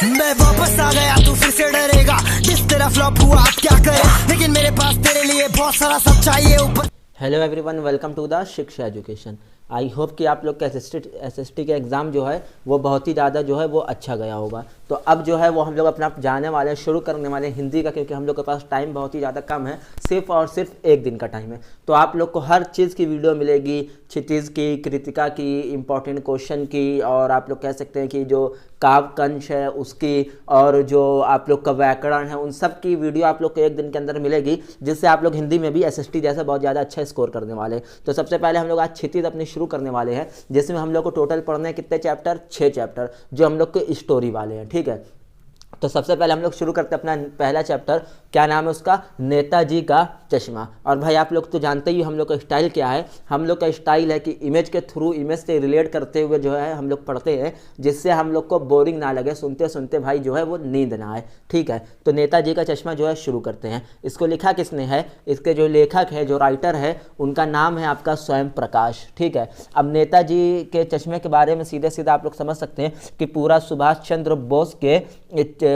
मैं वापस आ गया तू फिर से डरेगा, जिस तरह फ्लॉप हुआ आप क्या करे, लेकिन मेरे पास तेरे लिए बहुत सारा सब चाहिए ऊपर। Hello everyone, welcome to the Shiksha education. I hope कि आप लोग का एसएसटी का एग्ज़ाम जो है वो बहुत ही ज़्यादा जो है वो अच्छा गया होगा। तो अब जो है वो हम लोग अपना जाने वाले हैं, शुरू करने वाले हैं हिंदी का, क्योंकि हम लोग के पास टाइम बहुत ही ज़्यादा कम है, सिर्फ और सिर्फ एक दिन का टाइम है। तो आप लोग को हर चीज़ की वीडियो मिलेगी, क्षितिज की, कृतिका की, इंपॉर्टेंट क्वेश्चन की, और आप लोग कह सकते हैं कि जो काव्यकंश है उसकी, और जो आप लोग का व्याकरण है, उन सब की वीडियो आप लोग को एक दिन के अंदर मिलेगी, जिससे आप लोग हिंदी में भी एसएसटी जैसा बहुत ज़्यादा अच्छा स्कोर करने वाले हैं। तो सबसे पहले हम लोग आज क्षितिज अपनी शुरू करने वाले हैं, जिसमें हम लोग को टोटल पढ़ने हैं कितने चैप्टर, 6 चैप्टर, जो हम लोग के स्टोरी वाले हैं। ठीक है, तो सबसे पहले हम लोग शुरू करते हैं अपना पहला चैप्टर। क्या नाम है उसका? नेताजी का चश्मा। और भाई आप लोग तो जानते ही हम लोग का स्टाइल क्या है। हम लोग का स्टाइल है कि इमेज के थ्रू, इमेज से रिलेट करते हुए जो है हम लोग पढ़ते हैं, जिससे हम लोग को बोरिंग ना लगे, सुनते सुनते भाई जो है वो नींद ना आए। ठीक है, तो नेताजी का चश्मा जो है शुरू करते हैं। इसको लिखा किसने है? इसके जो लेखक है, जो राइटर है, उनका नाम है आपका स्वयं प्रकाश। ठीक है, अब नेताजी के चश्मे के बारे में सीधे सीधे आप लोग समझ सकते हैं कि पूरा सुभाष चंद्र बोस के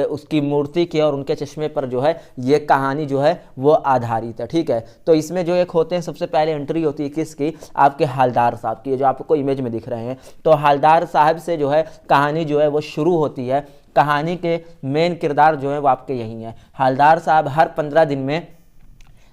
उसकी मूर्ति के और उनके चश्मे पर जो है ये कहानी जो है वो आधारित है। ठीक है, तो इसमें जो एक होते हैं, सबसे पहले एंट्री होती है किसकी? आपके हवलदार साहब की, जो आपको इमेज में दिख रहे हैं। तो हवलदार साहब से जो है कहानी जो है वो शुरू होती है। कहानी के मेन किरदार जो है वो आपके यही हैं। हवलदार साहब हर 15 दिन में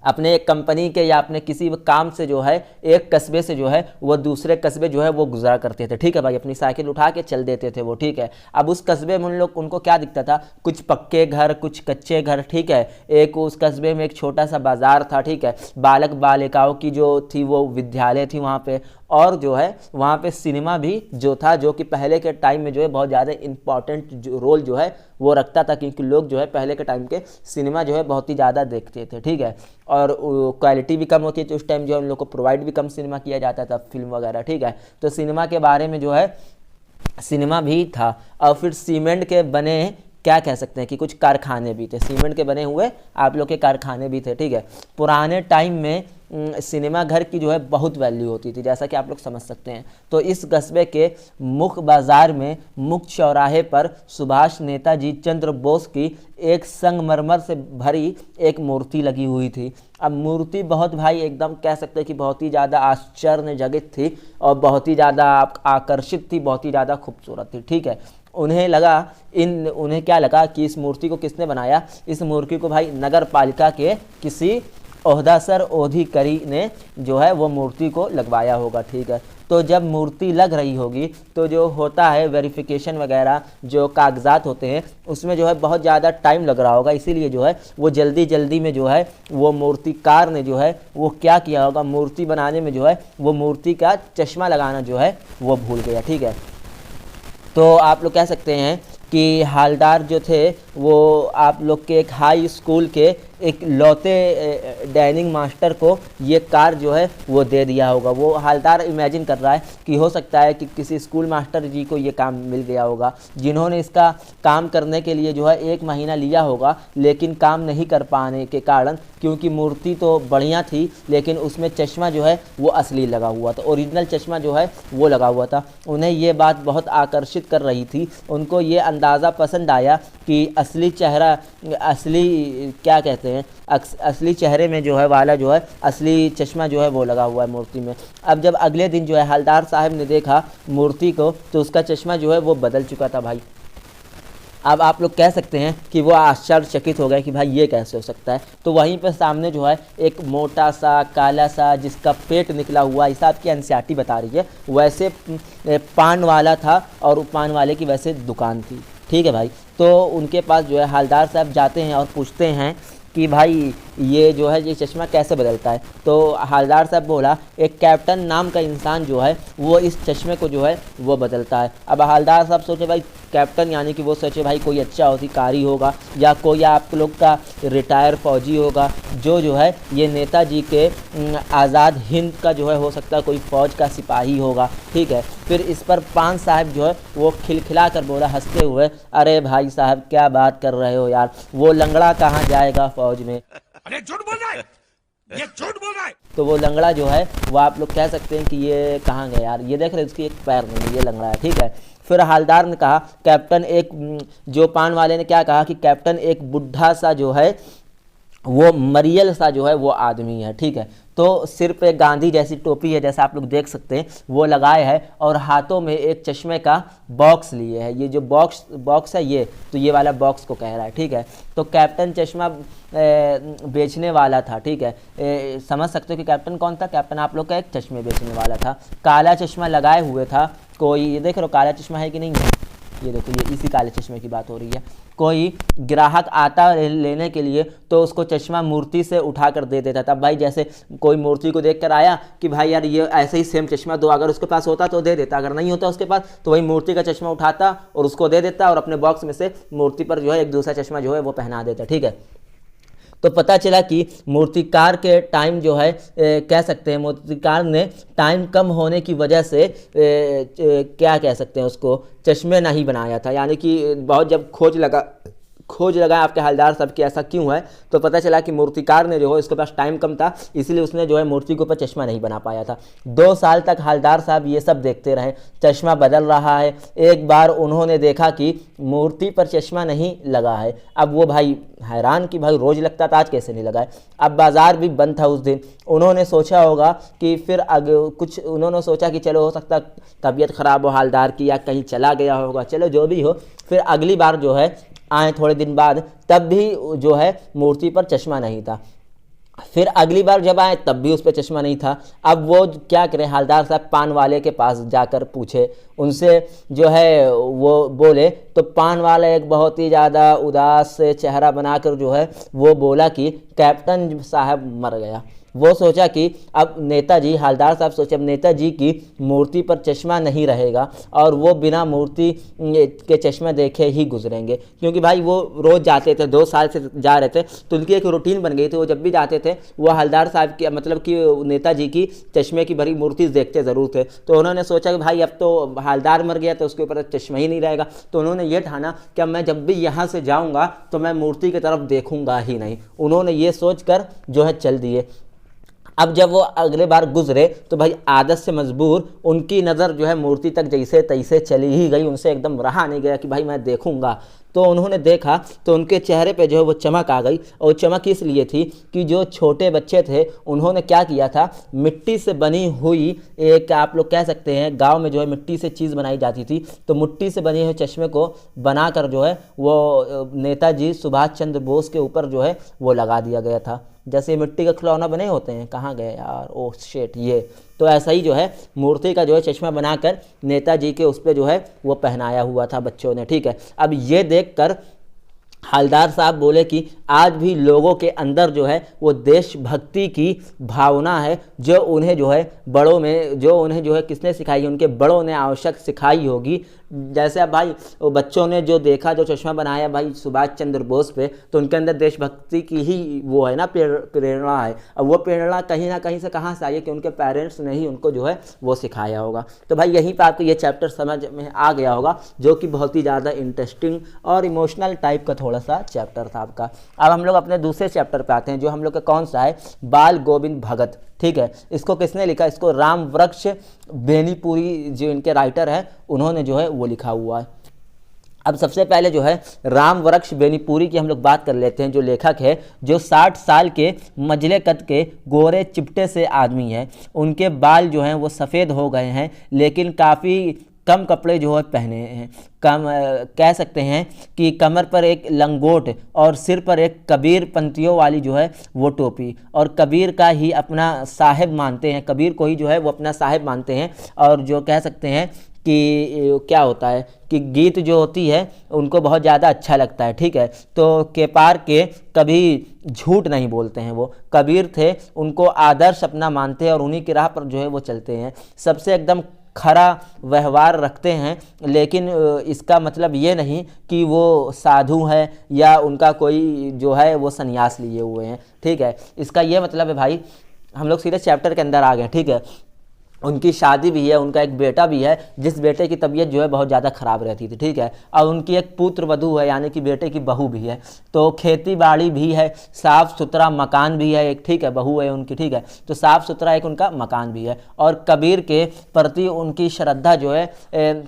अपने एक कंपनी के या अपने किसी काम से जो है एक कस्बे से जो है वो दूसरे कस्बे जो है वो गुजरा करते थे। ठीक है भाई, अपनी साइकिल उठा के चल देते थे वो। ठीक है, अब उस कस्बे में उनको क्या दिखता था? कुछ पक्के घर, कुछ कच्चे घर। ठीक है, एक उस कस्बे में एक छोटा सा बाजार था। ठीक है, बालक बालिकाओं की जो थी वो विद्यालय थी वहाँ पे, और जो है वहाँ पे सिनेमा भी जो था, जो कि पहले के टाइम में जो है बहुत ज़्यादा इंपॉर्टेंट रोल जो है वो रखता था, क्योंकि लोग जो है पहले के टाइम के सिनेमा जो है बहुत ही ज़्यादा देखते थे। ठीक है, और क्वालिटी भी कम होती थी उस टाइम, जो है उन लोग को प्रोवाइड भी कम सिनेमा किया जाता था, फिल्म वगैरह। ठीक है, तो सिनेमा के बारे में जो है सिनेमा भी था। और फिर सीमेंट के बने, क्या कह सकते हैं कि कुछ कारखाने भी थे, सीमेंट के बने हुए आप लोग के कारखाने भी थे। ठीक है, पुराने टाइम में सिनेमा घर की जो है बहुत वैल्यू होती थी, जैसा कि आप लोग समझ सकते हैं। तो इस कस्बे के मुख्य बाजार में, मुख्य चौराहे पर सुभाष नेताजी चंद्र बोस की एक संगमरमर से भरी एक मूर्ति लगी हुई थी। अब मूर्ति बहुत भाई एकदम कह सकते हैं कि बहुत ही ज़्यादा आश्चर्यजनक थी, और बहुत ही ज़्यादा आकर्षित थी, बहुत ही ज़्यादा खूबसूरत थी। ठीक है, उन्हें क्या लगा कि इस मूर्ति को किसने बनाया? इस मूर्ति को भाई नगर पालिका के किसी ओहदासर अधिकारी ने जो है वो मूर्ति को लगवाया होगा। ठीक है, तो जब मूर्ति लग रही होगी तो जो होता है वेरिफिकेशन वगैरह, जो कागजात होते हैं, उसमें जो है बहुत ज़्यादा टाइम लग रहा होगा, इसीलिए जो है वो जल्दी जल्दी में जो है वो मूर्तिकार ने जो है वो क्या किया होगा, मूर्ति बनाने में जो है वो मूर्ति का चश्मा लगाना जो है वो भूल गया। ठीक है, तो आप लोग कह सकते हैं कि हवलदार जो थे वो आप लोग के एक हाई स्कूल के एक लौते डाइनिंग मास्टर को ये कार जो है वो दे दिया होगा। वो हवलदार इमेजिन कर रहा है कि हो सकता है कि किसी स्कूल मास्टर जी को ये काम मिल गया होगा, जिन्होंने इसका काम करने के लिए जो है 1 महीना लिया होगा, लेकिन काम नहीं कर पाने के कारण, क्योंकि मूर्ति तो बढ़िया थी लेकिन उसमें चश्मा जो है वो असली लगा हुआ था, ओरिजिनल चश्मा जो है वो लगा हुआ था। उन्हें ये बात बहुत आकर्षित कर रही थी, उनको ये अंदाज़ा पसंद आया कि असली चेहरा, असली क्या कहते हैं, असली चेहरे में जो है वाला जो है असली चश्मा जो है वो लगा हुआ है मूर्ति में। अब जब अगले दिन जो है हवलदार साहब ने देखा मूर्ति को, तो उसका चश्मा जो है वो बदल चुका था भाई। अब आप लोग कह सकते हैं कि वो आश्चर्यचकित हो गए कि भाई ये कैसे हो सकता है। तो वहीं पर सामने जो है एक मोटा सा काला सा जिसका पेट निकला हुआ, हिसाब की एनसीईआरटी बता रही है, वैसे पान वाला था, और पान वाले की वैसे दुकान थी। ठीक है भाई, तो उनके पास जो है हवलदार साहब जाते हैं और पूछते हैं कि भाई ये जो है ये चश्मा कैसे बदलता है। तो हवलदार साहब बोला, एक कैप्टन नाम का इंसान जो है वो इस चश्मे को जो है वो बदलता है। अब हवलदार साहब सोचे भाई कैप्टन, यानी कि वो सोचे भाई कोई अच्छा अधिकारी होगा, या कोई आप लोग का रिटायर फौजी होगा, जो है ये नेताजी के आज़ाद हिंद का जो है हो सकता है कोई फ़ौज का सिपाही होगा। ठीक है, फिर इस पर पान साहब जो है वो खिलखिला कर बोला हंसते हुए, अरे भाई साहब क्या बात कर रहे हो यार, वो लंगड़ा कहाँ जाएगा फौज में। अरे झूठ बोल रहा है, ये झूठ बोल रहा है। तो वो लंगड़ा जो है वो आप लोग कह सकते हैं कि ये कहाँ गया यार, ये देख रहे हैं उसकी एक पैर नहीं है, ये लंगड़ा है। ठीक है, फिर हवलदार ने कहा कैप्टन एक जो पान वाले ने क्या कहा कि कैप्टन एक बुढ़ा सा जो है वो मरियल सा जो है वो आदमी है, ठीक है। तो सिर पे गांधी जैसी टोपी है, जैसा आप लोग देख सकते हैं, वो लगाए है और हाथों में एक चश्मे का बॉक्स लिए है। ये जो बॉक्स है ये, तो ये वाला बॉक्स को कह रहा है, ठीक है। तो कैप्टन चश्मा बेचने वाला था, ठीक है। समझ सकते हो कि कैप्टन कौन था। कैप्टन आप लोग का एक चश्मे बेचने वाला था, काला चश्मा लगाए हुए था। कोई ये देख रहे हो काला चश्मा है कि नहीं है, ये देखो, ये इसी काले चश्मे की बात हो रही है। कोई ग्राहक आता लेने के लिए तो उसको चश्मा मूर्ति से उठा कर दे देता था। भाई जैसे कोई मूर्ति को देख कर आया कि भाई यार ये ऐसे ही सेम चश्मा दो, अगर उसके पास होता तो दे देता, अगर नहीं होता उसके पास तो वही मूर्ति का चश्मा उठाता और उसको दे देता और अपने बॉक्स में से मूर्ति पर जो है एक दूसरा चश्मा जो है वो पहना देता, ठीक है। तो पता चला कि मूर्तिकार के टाइम जो है कह सकते हैं मूर्तिकार ने टाइम कम होने की वजह से क्या कह सकते हैं उसको, चश्मे नहीं बनाया था। यानी कि बहुत जब खोज लगा आपके हवलदार साहब कि ऐसा क्यों है, तो पता चला कि मूर्तिकार ने जो है इसके पास टाइम कम था, इसलिए उसने जो है मूर्ति के ऊपर चश्मा नहीं बना पाया था। 2 साल तक हवलदार साहब ये सब देखते रहे, चश्मा बदल रहा है। एक बार उन्होंने देखा कि मूर्ति पर चश्मा नहीं लगा है। अब वो भाई हैरान कि भाई रोज़ लगता था, आज कैसे नहीं लगा है। अब बाज़ार भी बंद था उस दिन। उन्होंने सोचा होगा कि फिर उन्होंने सोचा कि चलो हो सकता तबीयत ख़राब हो हवलदार की या कहीं चला गया होगा, चलो जो भी हो। फिर अगली बार जो है आए थोड़े दिन बाद, तब भी जो है मूर्ति पर चश्मा नहीं था। फिर अगली बार जब आए तब भी उस पर चश्मा नहीं था। अब वो क्या करें, हवलदार साहब पान वाले के पास जाकर पूछे, उनसे जो है वो बोले, तो पान वाला एक बहुत ही ज़्यादा उदास चेहरा बनाकर जो है वो बोला कि कैप्टन साहब मर गया। वो सोचा कि अब नेताजी, हवलदार साहब सोचे अब नेताजी की मूर्ति पर चश्मा नहीं रहेगा और वो बिना मूर्ति के चश्मे देखे ही गुजरेंगे, क्योंकि भाई वो रोज़ जाते थे, 2 साल से जा रहे थे, तो उनकी एक रूटीन बन गई थी। वो जब भी जाते थे वो हवलदार साहब की मतलब कि नेताजी की चश्मे की भरी मूर्ति देखते ज़रूर थे। तो उन्होंने सोचा कि भाई अब तो हवलदार मर गया तो उसके ऊपर चश्मा ही नहीं रहेगा, तो उन्होंने ये ठाना कि अब मैं जब भी यहाँ से जाऊँगा तो मैं मूर्ति की तरफ देखूँगा ही नहीं। उन्होंने ये सोच कर जो है चल दिए। अब जब वो अगले बार गुजरे तो भाई आदत से मजबूर उनकी नज़र जो है मूर्ति तक जैसे तैसे चली ही गई, उनसे एकदम रहा नहीं गया कि भाई मैं देखूंगा। तो उन्होंने देखा तो उनके चेहरे पे जो है वो चमक आ गई, और चमक इसलिए थी कि जो छोटे बच्चे थे उन्होंने क्या किया था, मिट्टी से बनी हुई एक, आप लोग कह सकते हैं गांव में जो है मिट्टी से चीज़ बनाई जाती थी, तो मिट्टी से बने हुए चश्मे को बनाकर जो है वो नेताजी सुभाष चंद्र बोस के ऊपर जो है वो लगा दिया गया था। जैसे मिट्टी का खिलौना बने होते हैं, कहाँ गए यार, ओह शेट, ये तो ऐसा ही जो है मूर्ति का जो है चश्मा बनाकर नेताजी के उस पर जो है वो पहनाया हुआ था बच्चों ने, ठीक है। अब ये देखकर हवलदार साहब बोले कि आज भी लोगों के अंदर जो है वो देशभक्ति की भावना है, जो उन्हें जो है बड़ों में, जो उन्हें जो है किसने सिखाई, उनके बड़ों ने आवश्यक सिखाई होगी। जैसे अब भाई बच्चों ने जो देखा, जो चश्मा बनाया भाई सुभाष चंद्र बोस पे, तो उनके अंदर देशभक्ति की ही वो है ना प्रेरणा है। अब वो प्रेरणा कहीं ना कहीं से कहाँ से आई है कि उनके पेरेंट्स ने ही उनको जो है वो सिखाया होगा। तो भाई यहीं पर आपको ये चैप्टर समझ में आ गया होगा, जो कि बहुत ही ज़्यादा इंटरेस्टिंग और इमोशनल टाइप का थोड़ा सा चैप्टर था आपका। अब हम लोग अपने दूसरे चैप्टर पे आते हैं, जो हम लोग का कौन सा है, बाल गोविंद भगत, ठीक है। इसको किसने लिखा, इसको राम वृक्ष बेनीपुरी जो इनके राइटर है उन्होंने जो है वो लिखा हुआ है। अब सबसे पहले जो है राम वृक्ष बेनीपुरी की हम लोग बात कर लेते हैं। जो लेखक है, जो 60 साल के मझले कद के गोरे चिपटे से आदमी हैं, उनके बाल जो हैं वो सफ़ेद हो गए हैं, लेकिन काफ़ी कम कपड़े जो है पहने हैं। कम कह सकते हैं कि कमर पर एक लंगोट और सिर पर एक कबीर पंथियों वाली जो है वो टोपी, और कबीर का ही अपना साहिब मानते हैं, कबीर को ही जो है वो अपना साहिब मानते हैं। और जो कह सकते हैं कि क्या होता है कि गीत जो होती है उनको बहुत ज़्यादा अच्छा लगता है, ठीक है। तो केपार के कभी झूठ नहीं बोलते हैं, वो कबीर थे, उनको आदर्श अपना मानते हैं और उन्हीं की राह पर जो है वो चलते हैं। सबसे एकदम खरा व्यवहार रखते हैं, लेकिन इसका मतलब ये नहीं कि वो साधु है या उनका कोई जो है वो संन्यास लिए हुए हैं, ठीक है। इसका ये मतलब है भाई, हम लोग सीधे चैप्टर के अंदर आ गए, ठीक है। उनकी शादी भी है, उनका एक बेटा भी है, जिस बेटे की तबीयत जो है बहुत ज़्यादा ख़राब रहती थी, ठीक है। और उनकी एक पुत्र वधू है, यानी कि बेटे की बहू भी है। तो खेती बाड़ी भी है, साफ़ सुथरा मकान भी है एक, ठीक है, बहू है उनकी, ठीक है। तो साफ़ सुथरा एक उनका मकान भी है, और कबीर के प्रति उनकी श्रद्धा जो है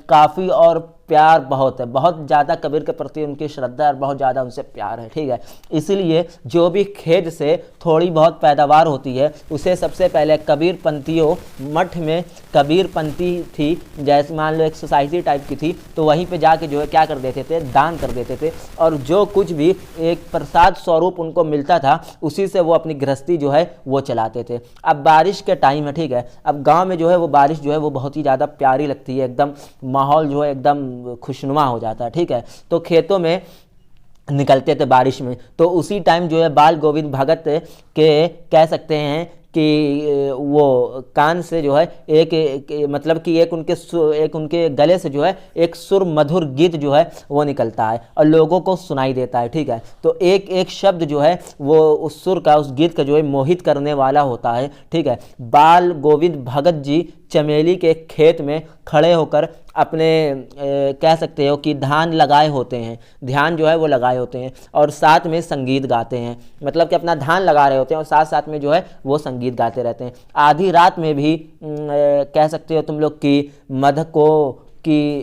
काफ़ी और प्यार बहुत है, बहुत ज़्यादा कबीर के प्रति उनकी श्रद्धा और बहुत ज़्यादा उनसे प्यार है, ठीक है। इसीलिए जो भी खेत से थोड़ी बहुत पैदावार होती है उसे सबसे पहले कबीर पंथियों, मठ में कबीर पंथी थी, जैसे मान लो एक सोसाइटी टाइप की थी, तो वहीं पे जाके जो है क्या कर देते थे, दान कर देते थे, और जो कुछ भी एक प्रसाद स्वरूप उनको मिलता था उसी से वो अपनी गृहस्थी जो है वो चलाते थे। अब बारिश के टाइम है, ठीक है। अब गाँव में जो है वो बारिश जो है वो बहुत ही ज़्यादा प्यारी लगती है, एकदम माहौल जो है एकदम खुशनुमा हो जाता है, ठीक है। तो खेतों में निकलते थे बारिश में, तो उसी टाइम जो है बाल गोविंद भगत के कह सकते हैं कि वो कान से जो है मतलब कि एक उनके गले से जो है एक सुर मधुर गीत जो है वो निकलता है और लोगों को सुनाई देता है, ठीक है। तो एक एक शब्द जो है वो उस सुर का, उस गीत का जो है मोहित करने वाला होता है, ठीक है। बाल गोविंद भगत जी चमेली के खेत में खड़े होकर अपने कह सकते हो कि ध्यान लगाए होते हैं, ध्यान जो है वो लगाए होते हैं, और साथ में संगीत गाते हैं, मतलब कि अपना ध्यान लगा रहे होते हैं और साथ साथ में जो है वो संगीत गाते रहते हैं। आधी रात में भी कह सकते हो तुम लोग कि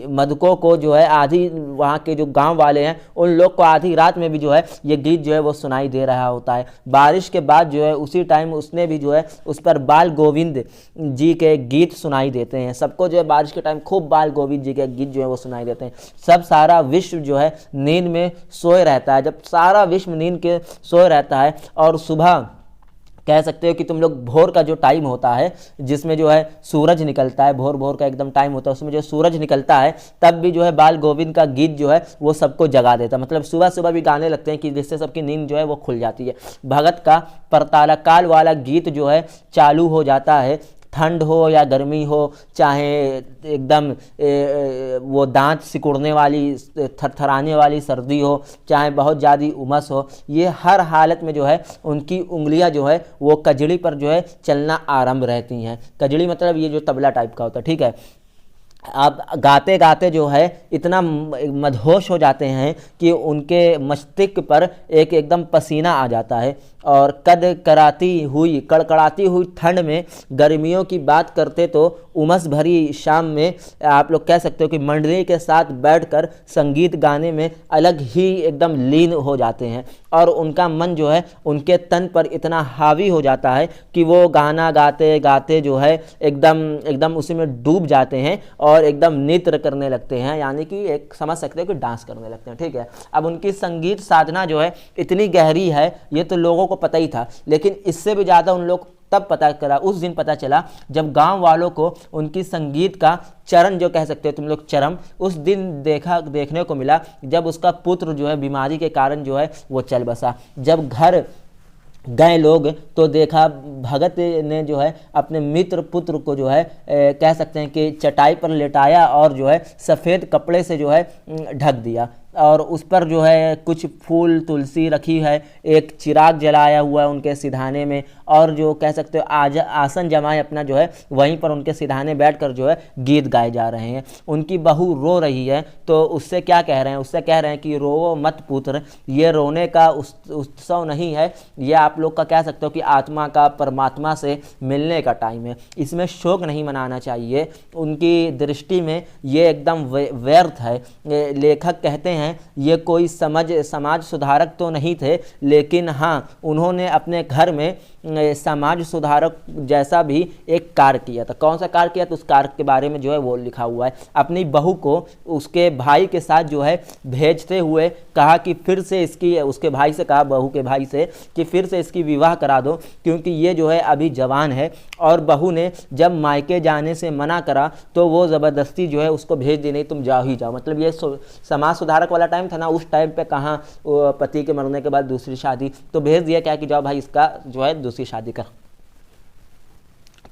मदकों को जो है आधी, वहाँ के जो गांव वाले हैं उन लोग को आधी रात में भी जो है ये गीत जो है वो सुनाई दे रहा होता है। बारिश के बाद जो है उसी टाइम उसने भी जो है उस पर बाल गोविंद जी के गीत सुनाई देते हैं। सबको जो है बारिश के टाइम खूब बाल गोविंद जी के गीत जो है वो सुनाई देते हैं। सब सारा विश्व जो है नींद में सोए रहता है। जब सारा विश्व नींद के सोए रहता है और सुबह कह सकते हो कि तुम लोग भोर का जो टाइम होता है जिसमें जो है सूरज निकलता है, भोर का एकदम टाइम होता है, उसमें जो सूरज निकलता है तब भी जो है बाल गोविंद का गीत जो है वो सबको जगा देता है। मतलब सुबह सुबह भी गाने लगते हैं कि जिससे सबकी नींद जो है वो खुल जाती है। भगत का परताला काल वाला गीत जो है चालू हो जाता है। ठंड हो या गर्मी हो, चाहे एकदम वो दांत सिकुड़ने वाली, थरथराने वाली सर्दी हो, चाहे बहुत ज़्यादा उमस हो, ये हर हालत में जो है उनकी उंगलियां जो है वो कजड़ी पर जो है चलना आरंभ रहती हैं। कजड़ी मतलब ये जो तबला टाइप का होता है, ठीक है। अब गाते गाते जो है इतना मदहोश हो जाते हैं कि उनके मस्तिष्क पर एकदम पसीना आ जाता है, और कड़कड़ाती हुई ठंड में, गर्मियों की बात करते तो उमस भरी शाम में आप लोग कह सकते हो कि मंडली के साथ बैठकर संगीत गाने में अलग ही एकदम लीन हो जाते हैं, और उनका मन जो है उनके तन पर इतना हावी हो जाता है कि वो गाना गाते गाते जो है एकदम उसी में डूब जाते हैं और एकदम नृत्य करने लगते हैं, यानी कि एक समझ सकते हो कि डांस करने लगते हैं, ठीक है। अब उनकी संगीत साधना जो है इतनी गहरी है, ये तो लोगों को पता ही था, लेकिन इससे भी ज़्यादा उन लोग तब पता करा, उस दिन पता चला जब गांव वालों को उनकी संगीत का चरण जो कह सकते हो तुम लोग चरम, उस दिन देखने को मिला जब उसका पुत्र जो है बीमारी के कारण जो है वो चल बसा। जब घर गए लोग तो देखा भगत ने जो है अपने मित्र पुत्र को जो है कह सकते हैं कि चटाई पर लेटाया और जो है सफ़ेद कपड़े से जो है ढक दिया, और उस पर जो है कुछ फूल तुलसी रखी है, एक चिराग जलाया हुआ है उनके सिधाने में, और जो कह सकते हो आसन जमाए अपना जो है वहीं पर उनके सिधाने बैठकर जो है गीत गाए जा रहे हैं। उनकी बहू रो रही है तो उससे क्या कह रहे हैं, उससे कह रहे हैं कि रो मत पुत्र, ये रोने का उत्सव नहीं है, ये आप लोग का कह सकते हो कि आत्मा का परमात्मा से मिलने का टाइम है, इसमें शोक नहीं मनाना चाहिए। उनकी दृष्टि में ये एकदम व्यर्थ है। लेखक कहते हैं ये कोई समाज सुधारक तो नहीं थे, लेकिन हाँ उन्होंने अपने घर में समाज सुधारक जैसा भी एक कार्य किया था। कौन सा कार्य किया तो उस कार्य के बारे में जो है वो लिखा हुआ है। अपनी बहू को उसके भाई के साथ जो है भेजते हुए कहा कि फिर से इसकी, उसके भाई से कहा, बहू के भाई से, कि फिर से इसकी विवाह करा दो क्योंकि ये जो है अभी जवान है। और बहू ने जब मायके जाने से मना करा तो वो ज़बरदस्ती जो है उसको भेज दी, नहीं तुम जाओ ही जाओ। मतलब ये समाज सुधारक वाला टाइम था ना, उस टाइम पे कहाँ पति के मरने के बाद दूसरी शादी, तो भेज दिया क्या कि जाओ भाई इसका जो है दूसरी शादी कर।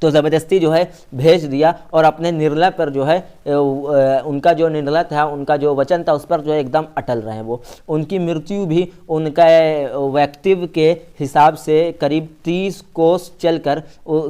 तो ज़बरदस्ती जो है भेज दिया और अपने निर्णय पर जो है उनका जो निर्णय था, उनका जो वचन था, उस पर जो है एकदम अटल रहे वो। उनकी मृत्यु भी उनका व्यक्तित्व के हिसाब से करीब 30 कोस चलकर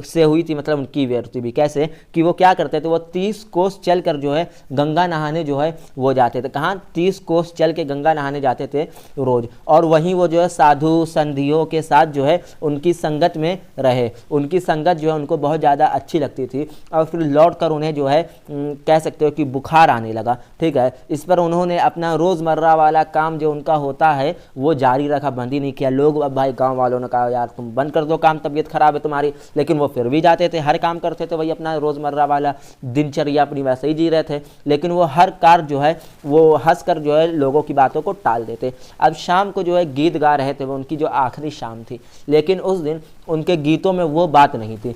से हुई थी। मतलब उनकी मृत्यु भी कैसे कि वो क्या करते थे, वो 30 कोस चलकर जो है गंगा नहाने जो है वो जाते थे। कहाँ? 30 कोस चल के गंगा नहाने जाते थे रोज़, और वहीं वो जो है साधु संधियों के साथ जो है उनकी संगत में रहे। उनकी संगत जो है उनको बहुत ज़्यादा अच्छी लगती थी, और फिर लौट कर उन्हें जो है कह सकते हो कि बुखार आने लगा। ठीक है, इस पर उन्होंने अपना रोज़मर्रा वाला काम जो उनका होता है वो जारी रखा, बंद ही नहीं किया। लोग अब भाई गांव वालों ने कहा यार तुम बंद कर दो काम, तबीयत खराब है तुम्हारी, लेकिन वो फिर भी जाते थे, हर काम करते थे, वही अपना रोज़मर्रा वाला दिनचर्या अपनी वैसे ही जी रहे थे। लेकिन वो हर कार्य जो है वो हंस कर जो है लोगों की बातों को टाल देते। अब शाम को जो है गीत गा रहे थे, वो उनकी जो आखिरी शाम थी, लेकिन उस दिन उनके गीतों में वो बात नहीं थी।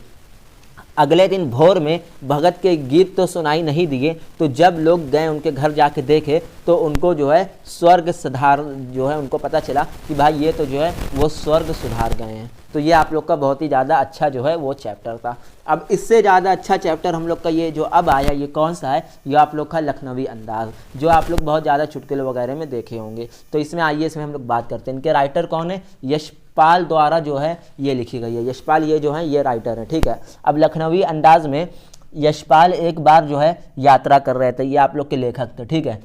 अगले दिन भोर में भगत के गीत तो सुनाई नहीं दिए, तो जब लोग गए उनके घर जाके देखे तो उनको जो है स्वर्ग सुधार जो है उनको पता चला कि भाई ये तो जो है वो स्वर्ग सुधार गए हैं। तो ये आप लोग का बहुत ही ज़्यादा अच्छा जो है वो चैप्टर था। अब इससे ज़्यादा अच्छा चैप्टर हम लोग का ये जो अब आया, ये कौन सा है? ये आप लोग का लखनवी अंदाज, जो आप लोग बहुत ज़्यादा चुटकुले वगैरह में देखे होंगे। तो इसमें आइए इसमें हम लोग बात करते हैं। इनके राइटर कौन है? यशपाल द्वारा जो है ये लिखी गई है। यशपाल ये जो है ये राइटर है। ठीक है, अब लखनवी अंदाज में यशपाल एक बार जो है यात्रा कर रहे थे, ये आप लोग के लेखक थे। ठीक है,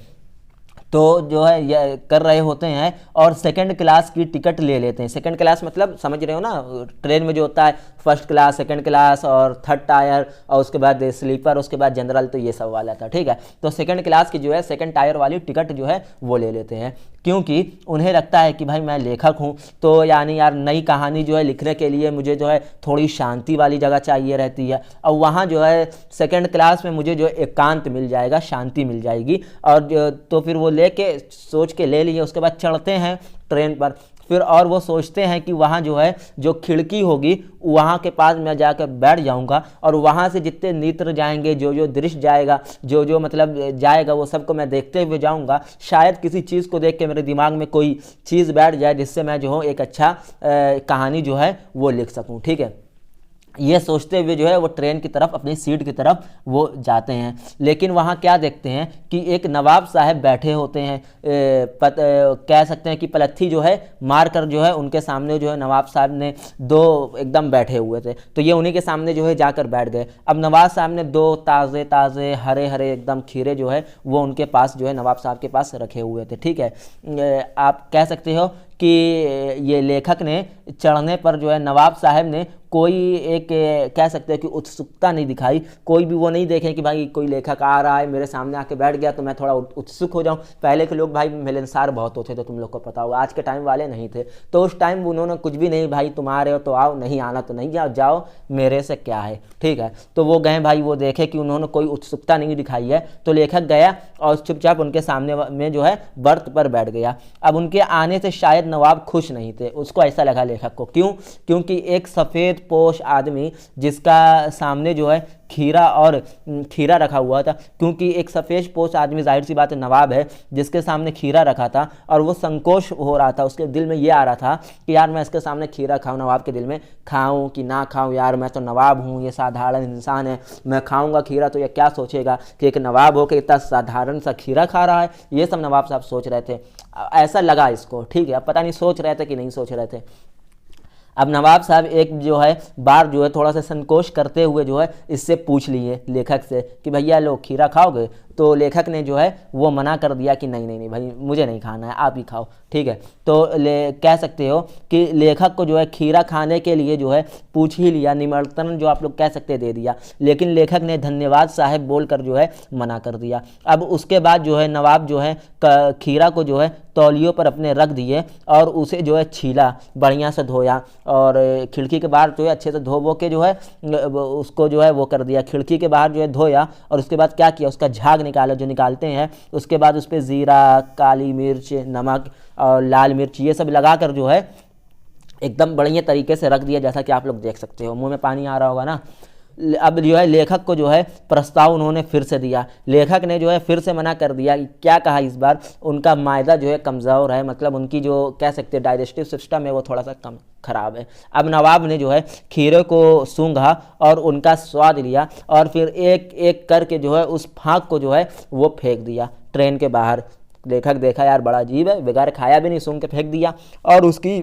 तो जो है ये कर रहे होते हैं और सेकंड क्लास की टिकट ले लेते हैं। सेकंड क्लास मतलब समझ रहे हो ना, ट्रेन में जो होता है फर्स्ट क्लास, सेकंड क्लास और थर्ड टायर, और उसके बाद स्लीपर, उसके बाद जनरल, तो ये सब वाला था। ठीक है, तो सेकंड क्लास की जो है सेकंड टायर वाली टिकट जो है वो ले लेते हैं, क्योंकि उन्हें लगता है कि भाई मैं लेखक हूँ, तो यानी यार नई कहानी जो है लिखने के लिए मुझे जो है थोड़ी शांति वाली जगह चाहिए रहती है, और वहाँ जो है सेकंड क्लास में मुझे जो एकांत मिल जाएगा, शांति मिल जाएगी। और तो फिर वो लेके सोच के ले लिए। उसके बाद चढ़ते हैं ट्रेन पर, फिर और वो सोचते हैं कि वहाँ जो है जो खिड़की होगी वहाँ के पास मैं जाकर बैठ जाऊँगा, और वहाँ से जितने नेत्र जाएंगे, जो जो दृश्य जाएगा, जो जो मतलब जाएगा, वो सबको मैं देखते हुए जाऊँगा। शायद किसी चीज़ को देख के मेरे दिमाग में कोई चीज़ बैठ जाए जिससे मैं जो हूँ एक अच्छा कहानी जो है वो लिख सकूँ। ठीक है, ये सोचते हुए जो है वो ट्रेन की तरफ, अपनी सीट की तरफ वो जाते हैं। लेकिन वहाँ क्या देखते हैं कि एक नवाब साहब बैठे होते हैं, कह सकते हैं कि पलथी जो है मार कर जो है उनके सामने जो है नवाब साहब ने दो एकदम बैठे हुए थे, तो ये उन्हीं के सामने जो है जाकर बैठ गए। अब नवाब साहब ने दो ताज़े ताज़े हरे हरे एकदम खीरे जो है वो उनके पास जो है नवाब साहब के पास रखे हुए थे। ठीक है, आप कह सकते हो कि ये लेखक ने चढ़ने पर जो है नवाब साहब ने कोई एक कह सकते हैं कि उत्सुकता नहीं दिखाई। कोई भी वो नहीं देखे कि भाई कोई लेखक आ रहा है मेरे सामने आके बैठ गया तो मैं थोड़ा उत्सुक हो जाऊं। पहले के लोग भाई मिलनसार बहुत होते थे, तुम लोग को पता होगा, आज के टाइम वाले नहीं थे। तो उस टाइम उन्होंने कुछ भी नहीं, भाई तुम आ रहे हो तो आओ, नहीं आना तो नहीं जाओ, मेरे से क्या है। ठीक है, तो वो गए भाई, वो देखे कि उन्होंने कोई उत्सुकता नहीं दिखाई है, तो लेखक गया और चुपचाप उनके सामने में जो है बर्थ पर बैठ गया। अब उनके आने से शायद नवाब खुश नहीं थे, उसको ऐसा लगा लेखक को। क्यों? क्योंकि एक सफ़ेद पोश आदमी जिसका सामने जो है खीरा रखा हुआ था, क्योंकि एक सफ़ेद पोश आदमी जाहिर सी बात है नवाब है, जिसके सामने खीरा रखा था और वो संकोच हो रहा था, उसके दिल में ये आ रहा था कि यार मैं इसके सामने खीरा खाऊं, नवाब के दिल में खाऊं कि ना खाऊं, यार मैं तो नवाब हूं, ये साधारण इंसान है, मैं खाऊंगा खीरा तो ये क्या सोचेगा कि एक नवाब हो के इतना साधारण सा खीरा खा रहा है। ये सब नवाब साहब सोच रहे थे, ऐसा लगा इसको। ठीक है, अब पता नहीं सोच रहे थे कि नहीं सोच रहे थे। अब नवाब साहब एक जो है बार जो है थोड़ा सा संकोच करते हुए जो है इससे पूछ लिए लेखक से कि भैया लो खीरा खाओगे? तो लेखक ने जो है वो मना कर दिया कि नहीं नहीं नहीं भाई मुझे नहीं खाना है, आप ही खाओ। ठीक है, तो कह सकते हो कि लेखक को जो है खीरा खाने के लिए जो है पूछ ही लिया, निमंत्रण जो आप लोग कह सकते दे दिया, लेकिन लेखक ने धन्यवाद साहब बोलकर जो है मना कर दिया। अब उसके बाद जो है नवाब जो है खीरा को जो है तौलियों पर अपने रख दिए और उसे जो है छीला, बढ़िया से धोया और खिड़की के बाहर जो है अच्छे से धो के जो है उसको जो है वो कर दिया, खिड़की के बाहर जो है धोया और उसके बाद क्या किया, उसका झाग निकाला जो निकालते हैं, उसके बाद उस पर ज़ीरा, काली मिर्च, नमक और लाल मिर्च ये सब लगाकर जो है एकदम बढ़िया तरीके से रख दिया, जैसा कि आप लोग देख सकते हो। मुंह में पानी आ रहा होगा ना। अब जो है लेखक को जो है प्रस्ताव उन्होंने फिर से दिया। लेखक ने जो है फिर से मना कर दिया। क्या कहा इस बार, उनका मायदा जो है कमज़ोर है, मतलब उनकी जो कह सकते हैं डाइजेस्टिव सिस्टम है वो थोड़ा सा कम खराब है। अब नवाब ने जो है खीरे को सूंघा और उनका स्वाद लिया और फिर एक एक करके जो है उस फाँक को जो है वो फेंक दिया ट्रेन के बाहर। लेखक देखा यार बड़ा अजीब है, बगैर खाया भी नहीं सूंघ के फेंक दिया और उसकी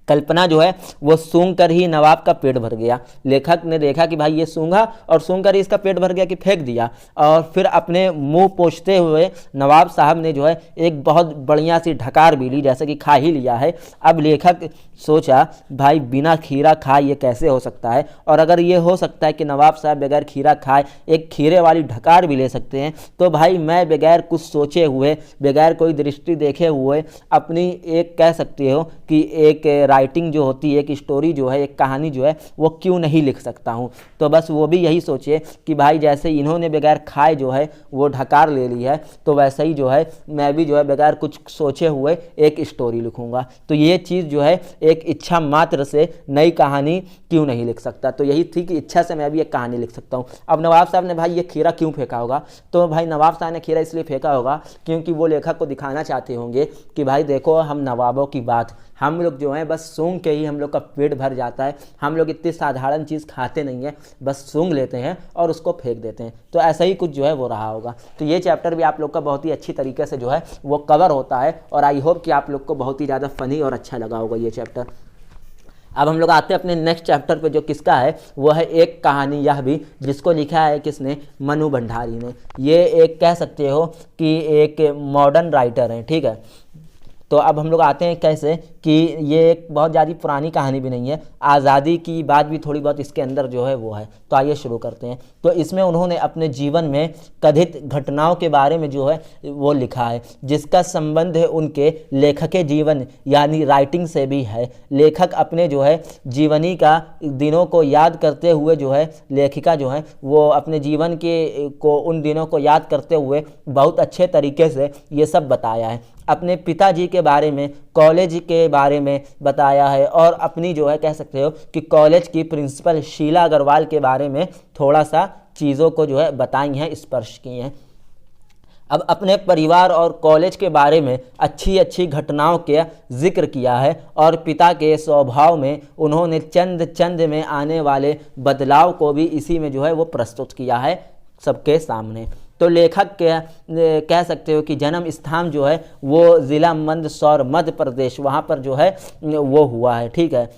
कल्पना जो है वो सूंघ कर ही नवाब का पेट भर गया। लेखक ने देखा कि भाई ये सूंघा और सूंघ कर ही इसका पेट भर गया कि फेंक दिया, और फिर अपने मुंह पोंछते हुए नवाब साहब ने जो है एक बहुत बढ़िया सी ढकार भी ली, जैसे कि खा ही लिया है। अब लेखक सोचा भाई बिना खीरा खाए ये कैसे हो सकता है, और अगर ये हो सकता है कि नवाब साहब बगैर खीरा खाए एक खीरे वाली ढकार भी ले सकते हैं, तो भाई मैं बगैर कुछ सोचे हुए, बगैर कोई दृष्टि देखे हुए अपनी एक कह सकते हो कि एक राइटिंग जो होती है, एक स्टोरी जो है, एक कहानी जो है वो क्यों नहीं लिख सकता हूँ। तो बस वो भी यही सोचे कि भाई जैसे इन्होंने बगैर खाए जो है वो ढकार ले ली है, तो वैसे ही जो है मैं भी जो है बगैर कुछ सोचे हुए एक स्टोरी लिखूँगा। तो ये चीज़ जो है एक इच्छा मात्र से नई कहानी क्यों नहीं लिख सकता। तो यही थी कि इच्छा से मैं भी एक कहानी लिख सकता हूँ। अब नवाब साहब ने भाई ये खीरा क्यों फेंका होगा, तो भाई नवाब साहब ने खीरा इसलिए फेंका होगा क्योंकि वो लेखक को दिखाना चाहते होंगे कि भाई देखो हम नवाबों की बात, हम लोग जो हैं बस सूंघ के ही हम लोग का पेट भर जाता है, हम लोग इतनी साधारण चीज़ खाते नहीं हैं, बस सूंघ लेते हैं और उसको फेंक देते हैं। तो ऐसा ही कुछ जो है वो रहा होगा। तो ये चैप्टर भी आप लोग का बहुत ही अच्छी तरीके से जो है वो कवर होता है और आई होप कि आप लोग को बहुत ही ज़्यादा फनी और अच्छा लगा होगा ये चैप्टर। अब हम लोग आते हैं अपने नेक्स्ट चैप्टर पे, जो किसका है वो है एक कहानी यह भी, जिसको लिखा है किसने, मनु भंडारी ने। ये एक कह सकते हो कि एक मॉडर्न राइटर हैं, ठीक है। तो अब हम लोग आते हैं कैसे कि ये एक बहुत ज़्यादा पुरानी कहानी भी नहीं है, आज़ादी की बात भी थोड़ी बहुत इसके अंदर जो है वो है। तो आइए शुरू करते हैं। तो इसमें उन्होंने अपने जीवन में कथित घटनाओं के बारे में जो है वो लिखा है, जिसका संबंध है उनके लेखक के जीवन यानी राइटिंग से भी है। लेखक अपने जो है जीवनी का दिनों को याद करते हुए जो है, लेखिका जो है वो अपने जीवन के को उन दिनों को याद करते हुए बहुत अच्छे तरीके से ये सब बताया है। अपने पिताजी के बारे में, कॉलेज के बारे में बताया है और अपनी जो है कह सकते हो कि कॉलेज की प्रिंसिपल शीला अग्रवाल के बारे में थोड़ा सा चीज़ों को जो है बताई हैं, स्पर्श की हैं। अब अपने परिवार और कॉलेज के बारे में अच्छी अच्छी घटनाओं के जिक्र किया है और पिता के स्वभाव में उन्होंने चंद चंद में आने वाले बदलाव को भी इसी में जो है वो प्रस्तुत किया है सबके सामने। तो लेखक के कह सकते हो कि जन्म स्थान जो है वो ज़िला मंदसौर मध्य प्रदेश, वहाँ पर जो है वो हुआ है, ठीक है।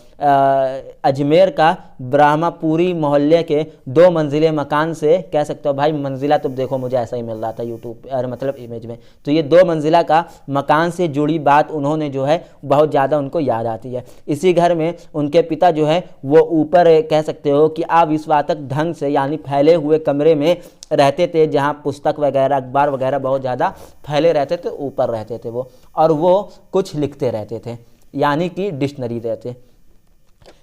अजमेर का ब्रह्मपुरी मोहल्ले के 2 मंजिले मकान से, कह सकते हो भाई मंजिला तो देखो मुझे ऐसा ही मिल रहा था यूट्यूब मतलब इमेज में, तो ये 2 मंजिला का मकान से जुड़ी बात उन्होंने जो है बहुत ज़्यादा उनको याद आती है। इसी घर में उनके पिता जो है वो ऊपर कह सकते हो कि अविस्वातक ढंग से यानी फैले हुए कमरे में रहते थे, जहाँ पुस्तक वगैरह अखबार वगैरह बहुत ज़्यादा फैले रहते थे, ऊपर रहते थे वो, और वो कुछ लिखते रहते थे यानी कि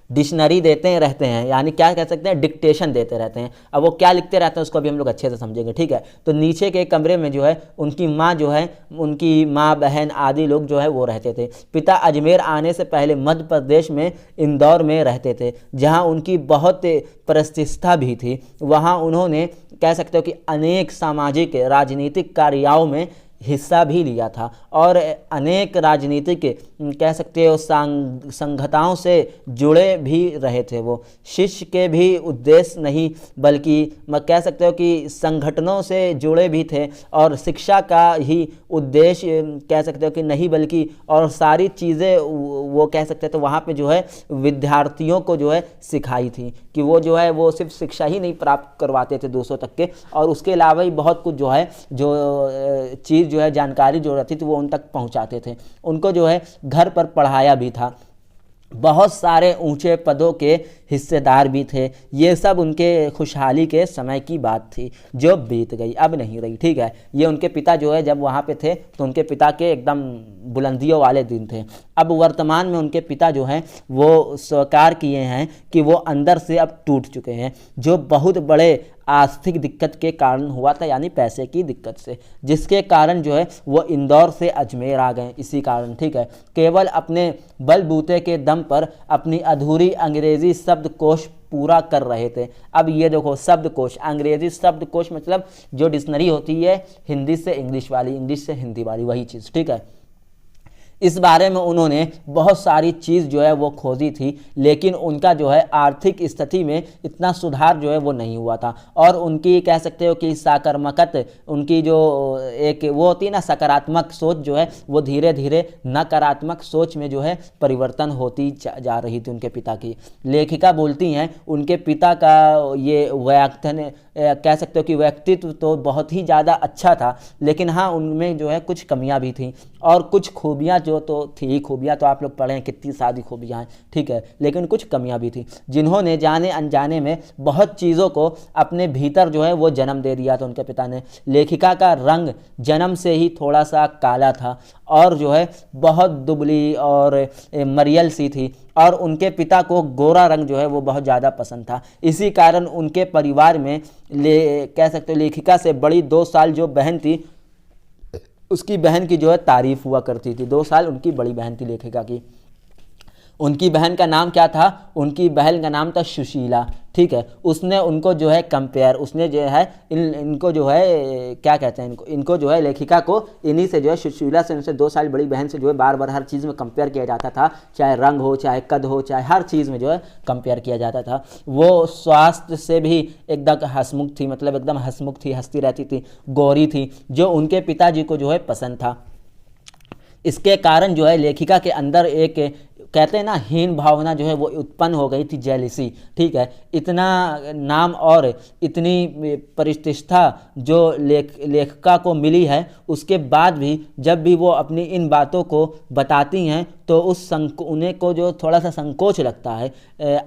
डिक्शनरी देते रहते हैं, यानी क्या कह सकते हैं, डिक्टेशन देते रहते हैं। अब वो क्या लिखते रहते हैं उसको भी हम लोग अच्छे से समझेंगे, ठीक है। तो नीचे के कमरे में जो है उनकी माँ जो है, उनकी माँ बहन आदि लोग जो है वो रहते थे। पिता अजमेर आने से पहले मध्य प्रदेश में इंदौर में रहते थे, जहाँ उनकी बहुत प्रतिष्ठा भी थी। वहाँ उन्होंने कह सकते हो कि अनेक सामाजिक राजनीतिक कार्यों में हिस्सा भी लिया था और अनेक राजनीतिक कह सकते हो संगठनों से जुड़े भी रहे थे। वो शिष्य के भी उद्देश्य नहीं बल्कि कह सकते हो कि संगठनों से जुड़े भी थे और शिक्षा का ही उद्देश्य कह सकते हो कि नहीं बल्कि और सारी चीज़ें वो कह सकते थे वहाँ पे जो है विद्यार्थियों को जो है सिखाई थी कि वो जो है वो सिर्फ शिक्षा ही नहीं प्राप्त करवाते थे 200 तक के, और उसके अलावा ही बहुत कुछ जो है जो चीज़ जो है जानकारी जो रहती थी वो उन तक पहुंचाते थे। उनको जो है घर पर पढ़ाया भी था। बहुत सारे ऊंचे पदों के हिस्सेदार भी थे। ये सब उनके खुशहाली के समय की बात थी जो बीत गई, अब नहीं रही, ठीक है। ये उनके पिता जो है जब वहाँ पे थे तो उनके पिता के एकदम बुलंदियों वाले दिन थे। अब वर्तमान में उनके पिता जो हैं वो स्वीकार किए हैं कि वो अंदर से अब टूट चुके हैं, जो बहुत बड़े आर्थिक दिक्कत के कारण हुआ था, यानी पैसे की दिक्कत से, जिसके कारण जो है वो इंदौर से अजमेर आ गए इसी कारण, ठीक है। केवल अपने बलबूते के दम पर अपनी अधूरी अंग्रेजी शब्दकोश पूरा कर रहे थे। अब ये देखो शब्दकोश, अंग्रेजी शब्दकोश मतलब जो डिक्शनरी होती है हिंदी से इंग्लिश वाली, इंग्लिश से हिंदी वाली, वही चीज़, ठीक है। इस बारे में उन्होंने बहुत सारी चीज़ जो है वो खोजी थी, लेकिन उनका जो है आर्थिक स्थिति में इतना सुधार जो है वो नहीं हुआ था। और उनकी कह सकते हो कि सकारात्मक, उनकी जो एक वो होती है ना सकारात्मक सोच जो है वो धीरे धीरे नकारात्मक सोच में जो है परिवर्तन होती जा रही थी उनके पिता की। लेखिका बोलती हैं उनके पिता का ये व्याख्यान कह सकते हो कि व्यक्तित्व तो बहुत ही ज़्यादा अच्छा था, लेकिन हाँ उनमें जो है कुछ कमियां भी थी और कुछ खूबियां जो तो थी। खूबियां तो आप लोग पढ़े हैं कितनी सारी खूबियां हैं, ठीक है, लेकिन कुछ कमियां भी थी जिन्होंने जाने अनजाने में बहुत चीज़ों को अपने भीतर जो है वो जन्म दे दिया था उनके पिता ने। लेखिका का रंग जन्म से ही थोड़ा सा काला था और जो है बहुत दुबली और मरियल सी थी, और उनके पिता को गोरा रंग जो है वो बहुत ज़्यादा पसंद था। इसी कारण उनके परिवार में कह सकते हो लेखिका से बड़ी 2 साल जो बहन थी उसकी बहन की जो है तारीफ हुआ करती थी। 2 साल उनकी बड़ी बहन थी लेखिका की। उनकी बहन का नाम क्या था? उनकी बहन का नाम था सुशीला, ठीक है। उसने उनको जो है कंपेयर, उसने जो है इनको जो है क्या कहते हैं, इनको जो है लेखिका को इन्हीं से जो है सुशीला से, उनसे 2 साल बड़ी बहन से जो है बार बार हर चीज़ में कंपेयर किया जाता था, चाहे रंग हो, चाहे कद हो, चाहे हर चीज़ में जो है कंपेयर किया जाता था। वो स्वास्थ्य से भी एकदम हंसमुख थी, मतलब एकदम हंसमुख थी, हंसती रहती थी, गोरी थी, जो उनके पिताजी को जो है पसंद था। इसके कारण जो है लेखिका के अंदर एक कहते हैं ना हीन भावना जो है वो उत्पन्न हो गई थी, जेलिसी, ठीक है। इतना नाम और इतनी प्रतिष्ठा जो लेखिका को मिली है, उसके बाद भी जब भी वो अपनी इन बातों को बताती हैं तो उन्हें को जो थोड़ा सा संकोच लगता है।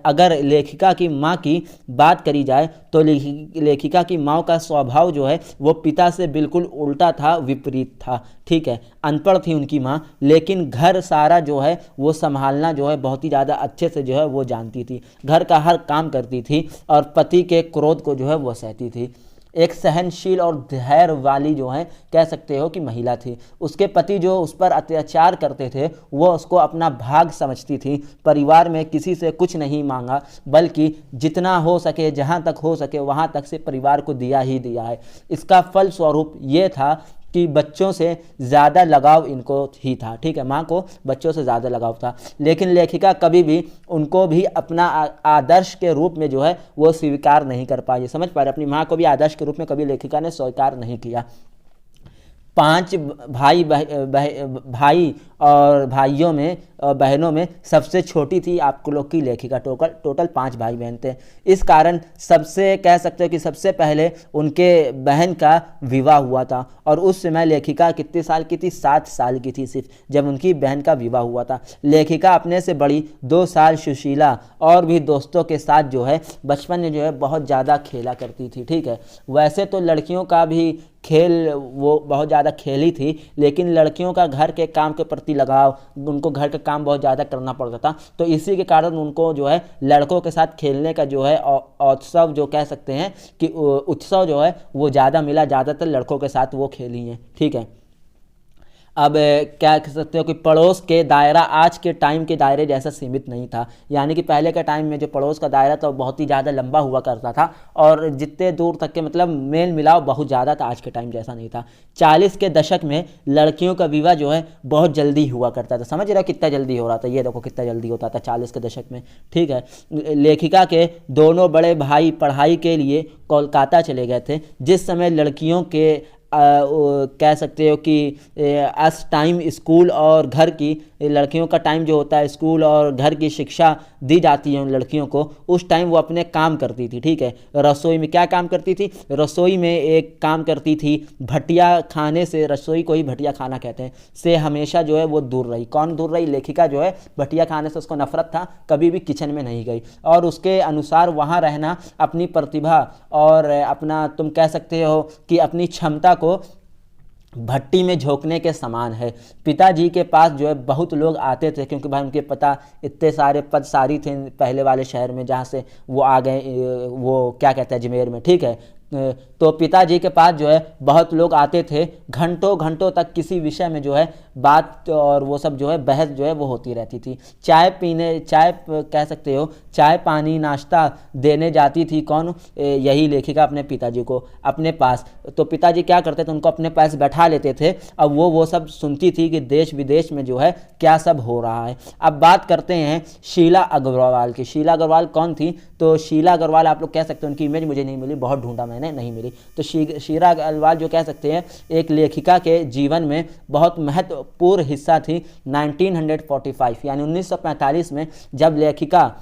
अगर लेखिका की माँ की बात करी जाए तो लेखिका की माँ का स्वभाव जो है वो पिता से बिल्कुल उल्टा था, विपरीत था, ठीक है। अनपढ़ थी उनकी माँ, लेकिन घर सारा जो है वो संभालना जो है बहुत ही ज़्यादा अच्छे से जो है वो जानती थी, घर का हर काम करती थी और पति के क्रोध को जो है वो सहती थी। एक सहनशील और धैर्य वाली जो है कह सकते हो कि महिला थी। उसके पति जो उस पर अत्याचार करते थे वो उसको अपना भाग समझती थी। परिवार में किसी से कुछ नहीं मांगा, बल्कि जितना हो सके, जहाँ तक हो सके वहाँ तक से परिवार को दिया ही दिया है। इसका फल स्वरूप ये था कि बच्चों से ज़्यादा लगाव इनको ही था, ठीक है। माँ को बच्चों से ज़्यादा लगाव था, लेकिन लेखिका कभी भी उनको भी अपना आदर्श के रूप में जो है वो स्वीकार नहीं कर पाई। समझ पा रहे, अपनी माँ को भी आदर्श के रूप में कभी लेखिका ने स्वीकार नहीं किया। 5 भाई और भाइयों में और बहनों में सबसे छोटी थी आप लोग की लेखिका। टोटल 5 भाई बहन थे। इस कारण सबसे कह सकते हो कि सबसे पहले उनके बहन का विवाह हुआ था, और उस समय लेखिका कितने साल की थी? 7 साल की थी सिर्फ, जब उनकी बहन का विवाह हुआ था। लेखिका अपने से बड़ी 2 साल सुशीला और भी दोस्तों के साथ जो है बचपन में जो है बहुत ज़्यादा खेला करती थी, ठीक है। वैसे तो लड़कियों का भी खेल वो बहुत ज़्यादा खेली थी, लेकिन लड़कियों का घर के काम के प्रति लगाव, उनको घर का काम बहुत ज़्यादा करना पड़ता था, तो इसी के कारण उनको जो है लड़कों के साथ खेलने का जो है उत्सव जो कह सकते हैं कि उत्सव जो है वो ज़्यादा मिला, ज़्यादातर लड़कों के साथ वो खेली हैं, ठीक है। अब क्या कह सकते हो कि पड़ोस के दायरा आज के टाइम के दायरे जैसा सीमित नहीं था, यानी कि पहले के टाइम में जो पड़ोस का दायरा था वो बहुत ही ज़्यादा लंबा हुआ करता था और जितने दूर तक के मतलब मेल मिलाव बहुत ज़्यादा था, आज के टाइम जैसा नहीं था। 40 के दशक में लड़कियों का विवाह जो है बहुत जल्दी हुआ करता था। समझ रहे हो कितना जल्दी हो रहा था? ये देखो कितना जल्दी होता था 40 के दशक में, ठीक है। लेखिका के दोनों बड़े भाई पढ़ाई के लिए कोलकाता चले गए थे, जिस समय लड़कियों के कह सकते हो कि एस टाइम स्कूल और घर की लड़कियों का टाइम जो होता है स्कूल और घर की शिक्षा दी जाती है उन लड़कियों को, उस टाइम वो अपने काम करती थी, ठीक है। रसोई में क्या काम करती थी? रसोई में एक काम करती थी, भटिया खाने से, रसोई को ही भटिया खाना कहते हैं, से हमेशा जो है वो दूर रही। कौन दूर रही? लेखिका जो है भटिया खाने से उसको नफरत था, कभी भी किचन में नहीं गई, और उसके अनुसार वहाँ रहना अपनी प्रतिभा और अपना तुम कह सकते हो कि अपनी क्षमता को भट्टी में झोंकने के समान है। पिताजी के पास जो है बहुत लोग आते थे, क्योंकि भाई उनके पता इतने सारे पदसारी थे पहले वाले शहर में, जहाँ से वो आ गए, वो क्या कहते हैं अजमेर में, ठीक है। तो पिताजी के पास जो है बहुत लोग आते थे, घंटों घंटों तक किसी विषय में जो है बात और वो सब जो है बहस जो है वो होती रहती थी। चाय कह सकते हो, चाय पानी नाश्ता देने जाती थी कौन, यही लेखिका अपने पिताजी को अपने पास। तो पिताजी क्या करते थे, उनको अपने पास बैठा लेते थे। अब वो सब सुनती थी कि देश विदेश में जो है क्या सब हो रहा है। अब बात करते हैं शीला अग्रवाल की। शीला अग्रवाल कौन थी? तो शीला अग्रवाल आप लोग कह सकते हो, उनकी इमेज मुझे नहीं मिली, बहुत ढूंढा मैंने, नहीं मिली। तो शीला अग्रवाल जो कह सकते हैं एक लेखिका के जीवन में बहुत महत्वपूर्ण हिस्सा थी। 1945 यानी 1945 में जब लेखिका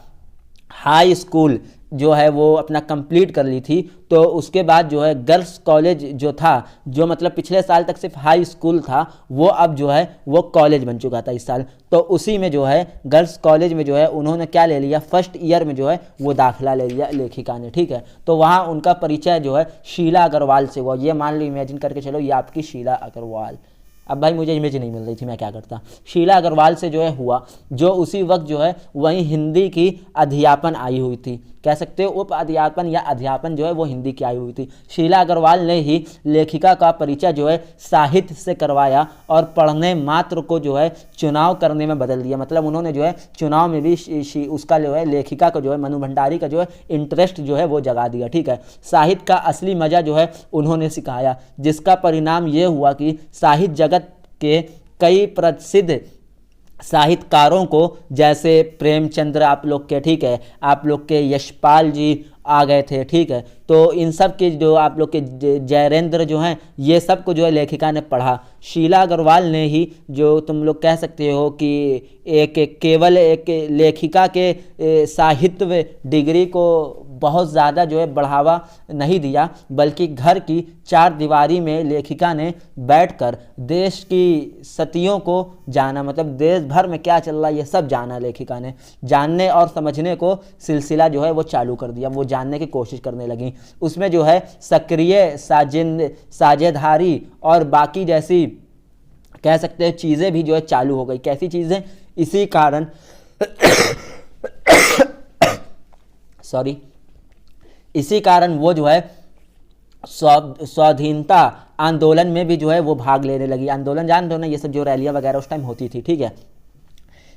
हाई स्कूल जो है वो अपना कंप्लीट कर ली थी, तो उसके बाद जो है गर्ल्स कॉलेज जो था, जो मतलब पिछले साल तक सिर्फ हाई स्कूल था, वो अब जो है वो कॉलेज बन चुका था इस साल। तो उसी में जो है गर्ल्स कॉलेज में जो है उन्होंने क्या ले लिया, फर्स्ट ईयर में जो है वो दाखिला ले लिया लेखिका ने, ठीक है। तो वहाँ उनका परिचय जो है शीला अग्रवाल से हुआ। ये मान लो, इमेजिन करके चलो, ये आपकी शीला अग्रवाल। अब भाई मुझे इमेज नहीं मिल रही थी, मैं क्या करता। शीला अग्रवाल से जो है हुआ, जो उसी वक्त जो है वहीं हिंदी की अध्यापन आई हुई थी, कह सकते हो उप अध्यापन या अध्यापन जो है वो हिंदी की आई हुई थी। शीला अग्रवाल ने ही लेखिका का परिचय जो है साहित्य से करवाया और पढ़ने मात्र को जो है चुनाव करने में बदल दिया। मतलब उन्होंने जो है चुनाव में भी उसका जो है लेखिका का जो है मनु भंडारी का जो है इंटरेस्ट जो है वो जगा दिया, ठीक है। साहित्य का असली मज़ा जो है उन्होंने सिखाया, जिसका परिणाम ये हुआ कि साहित्य जगत के कई प्रसिद्ध साहित्यकारों को, जैसे प्रेमचंद्र आप लोग के, ठीक है, आप लोग के यशपाल जी आ गए थे, ठीक है। तो इन सब के जो आप लोग के जयरेंद्र जो हैं, ये सब को जो है लेखिका ने पढ़ा। शीला अग्रवाल ने ही, जो तुम लोग कह सकते हो कि केवल एक लेखिका के साहित्य डिग्री को बहुत ज़्यादा जो है बढ़ावा नहीं दिया, बल्कि घर की चार दीवारी में लेखिका ने बैठकर देश की स्थितियों को जाना, मतलब देश भर में क्या चल रहा है ये सब जाना। लेखिका ने जानने और समझने को सिलसिला जो है वो चालू कर दिया, वो जानने की कोशिश करने लगी। उसमें जो है सक्रिय साझेदारी और बाकी जैसी कह सकते हैं चीज़ें भी जो है चालू हो गई। कैसी चीज़ें? इसी कारण सॉरी, इसी कारण वो जो है स्वाधीनता आंदोलन में भी जो है वो भाग लेने लगी। आंदोलन जानते हो ना, ये सब जो रैलियां वगैरह उस टाइम होती थी, ठीक है।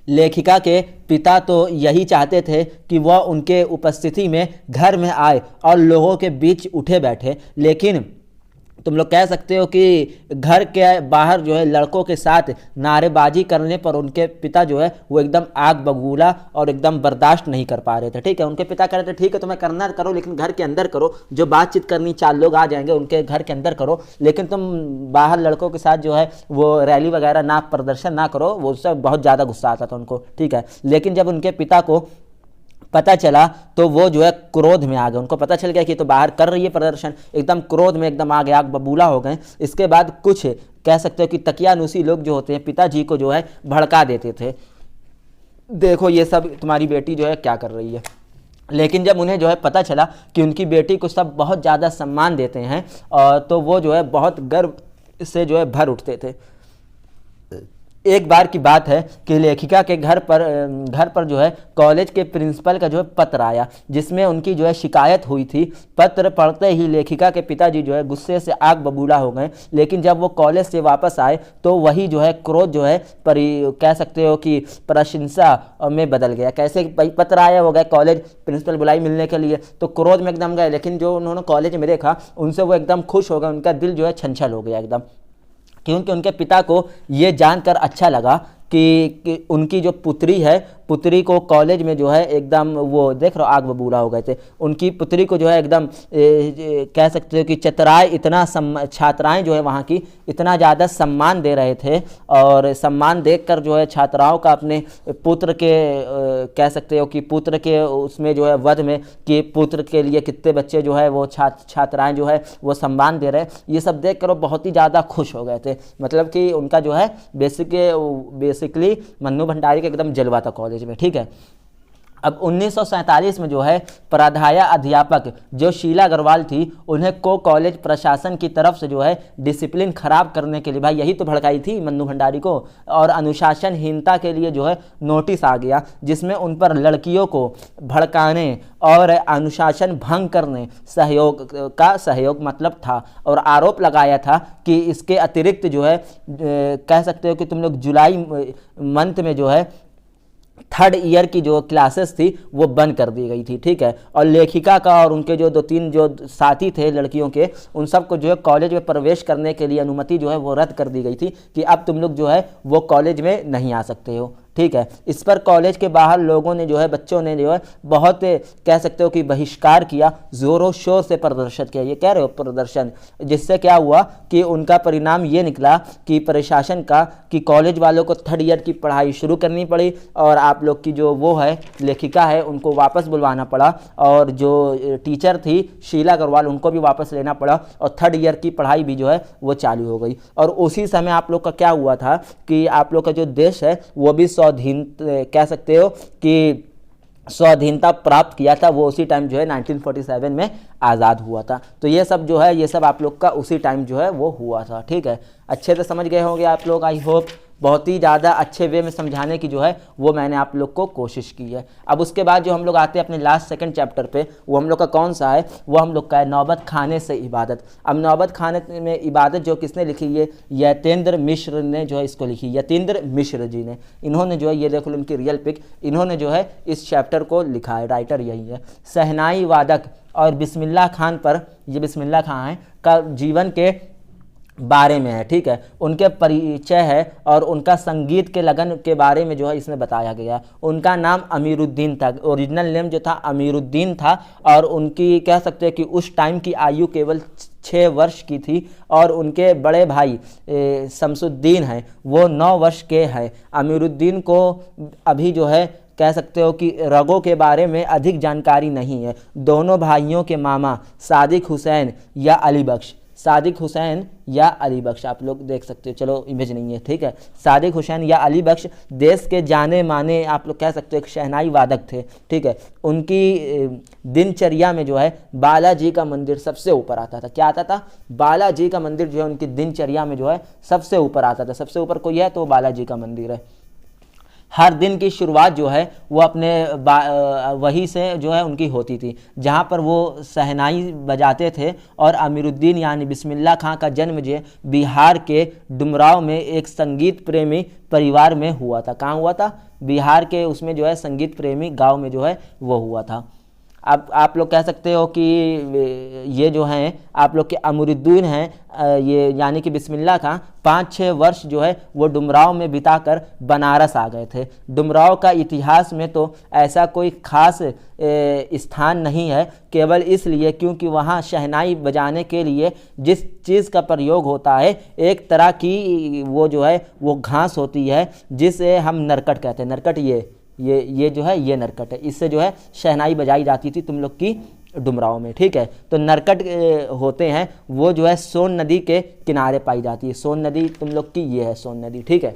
लेखिका के पिता तो यही चाहते थे कि वह उनके उपस्थिति में घर में आए और लोगों के बीच उठे बैठे, लेकिन तुम लोग कह सकते हो कि घर के बाहर जो है लड़कों के साथ नारेबाजी करने पर उनके पिता जो है वो एकदम आग बबूला और एकदम बर्दाश्त नहीं कर पा रहे थे, ठीक है। उनके पिता कह रहे थे ठीक है तुम्हें करना करो, लेकिन घर के अंदर करो, जो बातचीत करनी, चार लोग आ जाएंगे उनके घर के अंदर करो, लेकिन तुम बाहर लड़कों के साथ जो है वो रैली वगैरह ना, प्रदर्शन ना करो। वो सब बहुत ज़्यादा गुस्सा आता था उनको, ठीक है। लेकिन जब उनके पिता को पता चला तो वो जो है क्रोध में आ गए। उनको पता चल गया कि तो बाहर कर रही है प्रदर्शन, एकदम क्रोध में एकदम आ गए, आग बबूला हो गए। इसके बाद कुछ कह सकते हो कि तकियानुसी लोग जो होते हैं पिताजी को जो है भड़का देते थे, देखो ये सब तुम्हारी बेटी जो है क्या कर रही है। लेकिन जब उन्हें जो है पता चला कि उनकी बेटी को सब बहुत ज़्यादा सम्मान देते हैं, तो वो जो है बहुत गर्व से जो है भर उठते थे। एक बार की बात है कि लेखिका के घर पर जो है कॉलेज के प्रिंसिपल का जो है पत्र आया, जिसमें उनकी जो है शिकायत हुई थी। पत्र पढ़ते ही लेखिका के पिताजी जो है गुस्से से आग बबूला हो गए। लेकिन जब वो कॉलेज से वापस आए तो वही जो है क्रोध जो है कह सकते हो कि प्रशंसा में बदल गया। कैसे? पत्र आया, हो गए कॉलेज, प्रिंसिपल बुलाई मिलने के लिए, तो क्रोध में एकदम गए। लेकिन जो उन्होंने कॉलेज में देखा उनसे वो एकदम खुश हो गए, उनका दिल जो है छलछल हो गया एकदम, क्योंकि उनके पिता को ये जानकर अच्छा लगा कि उनकी जो पुत्री है, पुत्री को कॉलेज में जो है एकदम वो देख रहे हो आग बबूला हो गए थे। उनकी पुत्री को जो है एकदम कह सकते हो कि छात्राएं जो है वहाँ की इतना ज़्यादा सम्मान दे रहे थे, और सम्मान देखकर जो है छात्राओं का अपने पुत्र के कह सकते हो कि पुत्र के उसमें जो है वध में कि पुत्र के लिए कितने बच्चे जो है वो छात्राएँ जो है वो सम्मान दे रहे, ये सब देख कर वो बहुत ही ज़्यादा खुश हो गए थे। मतलब कि उनका जो है बेसिकली मन्नू भंडारी का एकदम जलवा था कॉलेज में, ठीक है। अब 1947 में जो है प्रधाया अध्यापक जो शीला अग्रवाल थी, उन्हें को कॉलेज प्रशासन की तरफ से जो है डिसिप्लिन खराब करने के लिए, भाई यही तो भड़काई थी मन्नू भंडारी को, और अनुशासनहीनता के लिए जो है नोटिस आ गया, जिसमें उन पर लड़कियों को भड़काने और अनुशासन भंग करने सहयोग मतलब था, और आरोप लगाया था कि इसके अतिरिक्त जो है कह सकते हो कि तुम लोग जुलाई मंथ में जो है 3rd ईयर की जो क्लासेस थी वो बंद कर दी गई थी, ठीक है। और लेखिका का और उनके जो 2-3 जो साथी थे लड़कियों के, उन सबको जो है कॉलेज में प्रवेश करने के लिए अनुमति जो है वो रद्द कर दी गई थी कि अब तुम लोग जो है वो कॉलेज में नहीं आ सकते हो, ठीक है। इस पर कॉलेज के बाहर लोगों ने जो है, बच्चों ने जो है बहुत कह सकते हो कि बहिष्कार किया, ज़ोरों शोर से प्रदर्शन किया, ये कह रहे हो प्रदर्शन, जिससे क्या हुआ कि उनका परिणाम ये निकला कि प्रशासन का कि कॉलेज वालों को 3rd ईयर की पढ़ाई शुरू करनी पड़ी, और आप लोग की जो वो है लेखिका है उनको वापस बुलवाना पड़ा, और जो टीचर थी शीला अग्रवाल उनको भी वापस लेना पड़ा, और 3rd ईयर की पढ़ाई भी जो है वो चालू हो गई। और उसी समय आप लोग का क्या हुआ था कि आप लोग का जो देश है वो भी स्वाधीन कह सकते हो कि स्वाधीनता प्राप्त किया था, वो उसी टाइम जो है 1947 में आज़ाद हुआ था। तो ये सब जो है, ये सब आप लोग का उसी टाइम जो है वो हुआ था, ठीक है। अच्छे से समझ गए होंगे आप लोग, आई होप। बहुत ही ज़्यादा अच्छे वे में समझाने की जो है वो मैंने आप लोग को कोशिश की है। अब उसके बाद जो हम लोग आते हैं अपने लास्ट 2nd चैप्टर पे, वो हम लोग का कौन सा है, वो हम लोग का है नौबत खाने से इबादत। अब नौबत खाने में इबादत जो किसने लिखी, ये यतीन्द्र मिश्र ने जो है इसको लिखी, यतीन्द्र मिश्र जी ने, इन्होंने जो है ये देख लो इनकी रियल पिक, इन्होंने जो है इस चैप्टर को लिखा है, राइटर यही है। शहनाई वादक और बिस्मिल्लाह खान पर, ये बिस्मिल्लाह खान है का जीवन के बारे में है, ठीक है। उनके परिचय है और उनका संगीत के लगन के बारे में जो है इसमें बताया गया। उनका नाम अमीरुद्दीन था, ओरिजिनल नेम जो था अमीरुद्दीन था, और उनकी कह सकते हैं कि उस टाइम की आयु केवल 6 वर्ष की थी, और उनके बड़े भाई शमसुद्दीन हैं वो 9 वर्ष के हैं। अमीरुद्दीन को अभी जो है कह सकते हो कि रगों के बारे में अधिक जानकारी नहीं है। दोनों भाइयों के मामा सादिक हुसैन या अली बख्श, सादिक हुसैन या अली बख्श आप लोग देख सकते हो, चलो इमेज नहीं है, ठीक है। सादिक हुसैन या अली बख्श देश के जाने माने आप लोग कह सकते हो एक शहनाई वादक थे, ठीक है। उनकी दिनचर्या में जो है बालाजी का मंदिर सबसे ऊपर आता था। क्या आता था? बालाजी का मंदिर जो है उनकी दिनचर्या में जो है सबसे ऊपर आता था। सबसे ऊपर कोई है तो बालाजी का मंदिर है। हर दिन की शुरुआत जो है वो अपने वही से जो है उनकी होती थी जहाँ पर वो शहनाई बजाते थे। और अमीरुद्दीन यानी बिस्मिल्लाह खां का जन्म जो है बिहार के डुमराव में एक संगीत प्रेमी परिवार में हुआ था। कहाँ हुआ था? बिहार के उसमें जो है संगीत प्रेमी गांव में जो है वो हुआ था। अब आप लोग कह सकते हो कि ये जो हैं आप लोग के अमीरुद्दीन हैं ये यानी कि बिस्मिल्लाह खां 5-6 वर्ष जो है वो डुमराव में बिताकर बनारस आ गए थे। डुमराव का इतिहास में तो ऐसा कोई ख़ास स्थान नहीं है, केवल इसलिए क्योंकि वहाँ शहनाई बजाने के लिए जिस चीज़ का प्रयोग होता है एक तरह की वो जो है वो घास होती है जिसे हम नरकट कहते हैं। नरकट ये जो है ये नरकट है, इससे जो है शहनाई बजाई जाती थी तुम लोग की डुमराव में, ठीक है। तो नरकट होते हैं वो जो है सोन नदी के किनारे पाई जाती है। सोन नदी तुम लोग की ये है सोन नदी, ठीक है।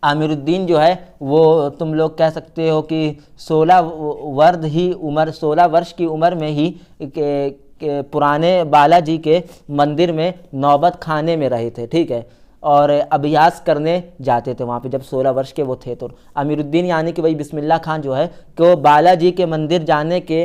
अमीरुद्दीन जो है वो तुम लोग कह सकते हो कि 16 वर्ष की उम्र में ही पुराने बालाजी के मंदिर में नौबत खाने में रहे थे, ठीक है। और अभ्यास करने जाते थे वहाँ पे जब 16 वर्ष के वो थे। तो अमीरुद्दीन यानी कि भाई बिस्मिल्लाह खान जो है को बालाजी के मंदिर जाने के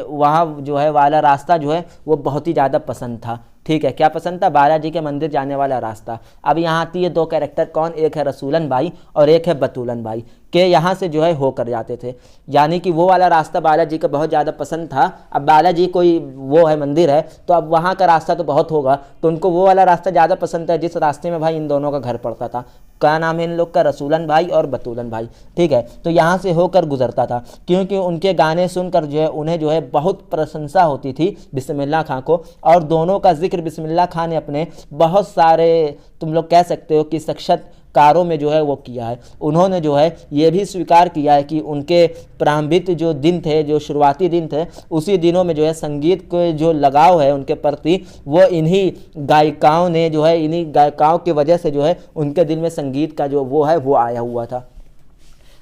वहाँ जो है वाला रास्ता जो है वो बहुत ही ज़्यादा पसंद था, ठीक है। क्या पसंद था? बालाजी के मंदिर जाने वाला रास्ता। अब यहाँ आती है 2 कैरेक्टर, कौन? एक है रसूलन भाई और एक है बतूलन भाई, के यहाँ से जो है होकर जाते थे। यानी कि वो वाला रास्ता बालाजी का बहुत ज़्यादा पसंद था। अब बालाजी कोई वो है मंदिर है तो अब वहाँ का रास्ता तो बहुत होगा, तो उनको वो वाला रास्ता ज़्यादा पसंद है जिस रास्ते में भाई इन दोनों का घर पड़ता था। क्या नाम है इन लोग का? रसूलन भाई और बतूलन भाई, ठीक है। तो यहाँ से होकर गुजरता था क्योंकि उनके गाने सुनकर जो है उन्हें जो है बहुत प्रशंसा होती थी बिस्मिल्लाह खां को। और दोनों का जिक्र बिस्मिल्लाह खां ने अपने बहुत सारे तुम लोग कह सकते हो कि साक्षात्कारों में जो है वो किया है। उन्होंने जो है ये भी स्वीकार किया है कि उनके प्रारंभिक जो दिन थे, जो शुरुआती दिन थे, उसी दिनों में जो है संगीत को जो लगाव है उनके प्रति वो इन्हीं गायिकाओं ने जो है इन्हीं गायिकाओं की वजह से जो है उनके दिल में संगीत का जो वो है वो आया हुआ था।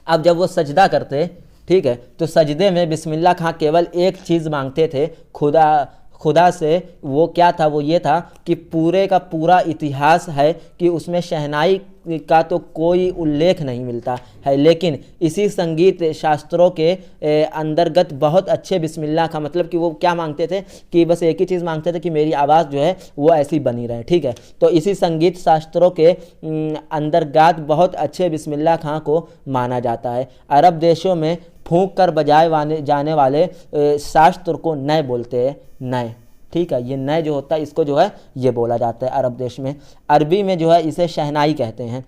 अब जब वो सजदा करते ठीक है। तो सजदे में बिस्मिल्लाह खां केवल एक चीज़ मांगते थे खुदा से, वो क्या था, वो ये था कि पूरे का पूरा इतिहास है कि उसमें शहनाई का तो कोई उल्लेख नहीं मिलता है, लेकिन इसी संगीत शास्त्रों के अंतर्गत बहुत अच्छे बिस्मिल्लाह का मतलब कि वो क्या मांगते थे कि बस एक ही चीज़ मांगते थे कि मेरी आवाज़ जो है वो ऐसी बनी रहे, ठीक है। तो इसी संगीत शास्त्रों के अंतर्गत बहुत अच्छे बिस्मिल्लाह खां को माना जाता है। अरब देशों में फूंक कर बजाए जाने वाले शास्त्र को नय बोलते हैं, नय, ठीक है। ये नय जो होता है इसको जो है ये बोला जाता है अरब देश में। अरबी में जो है इसे शहनाई कहते हैं।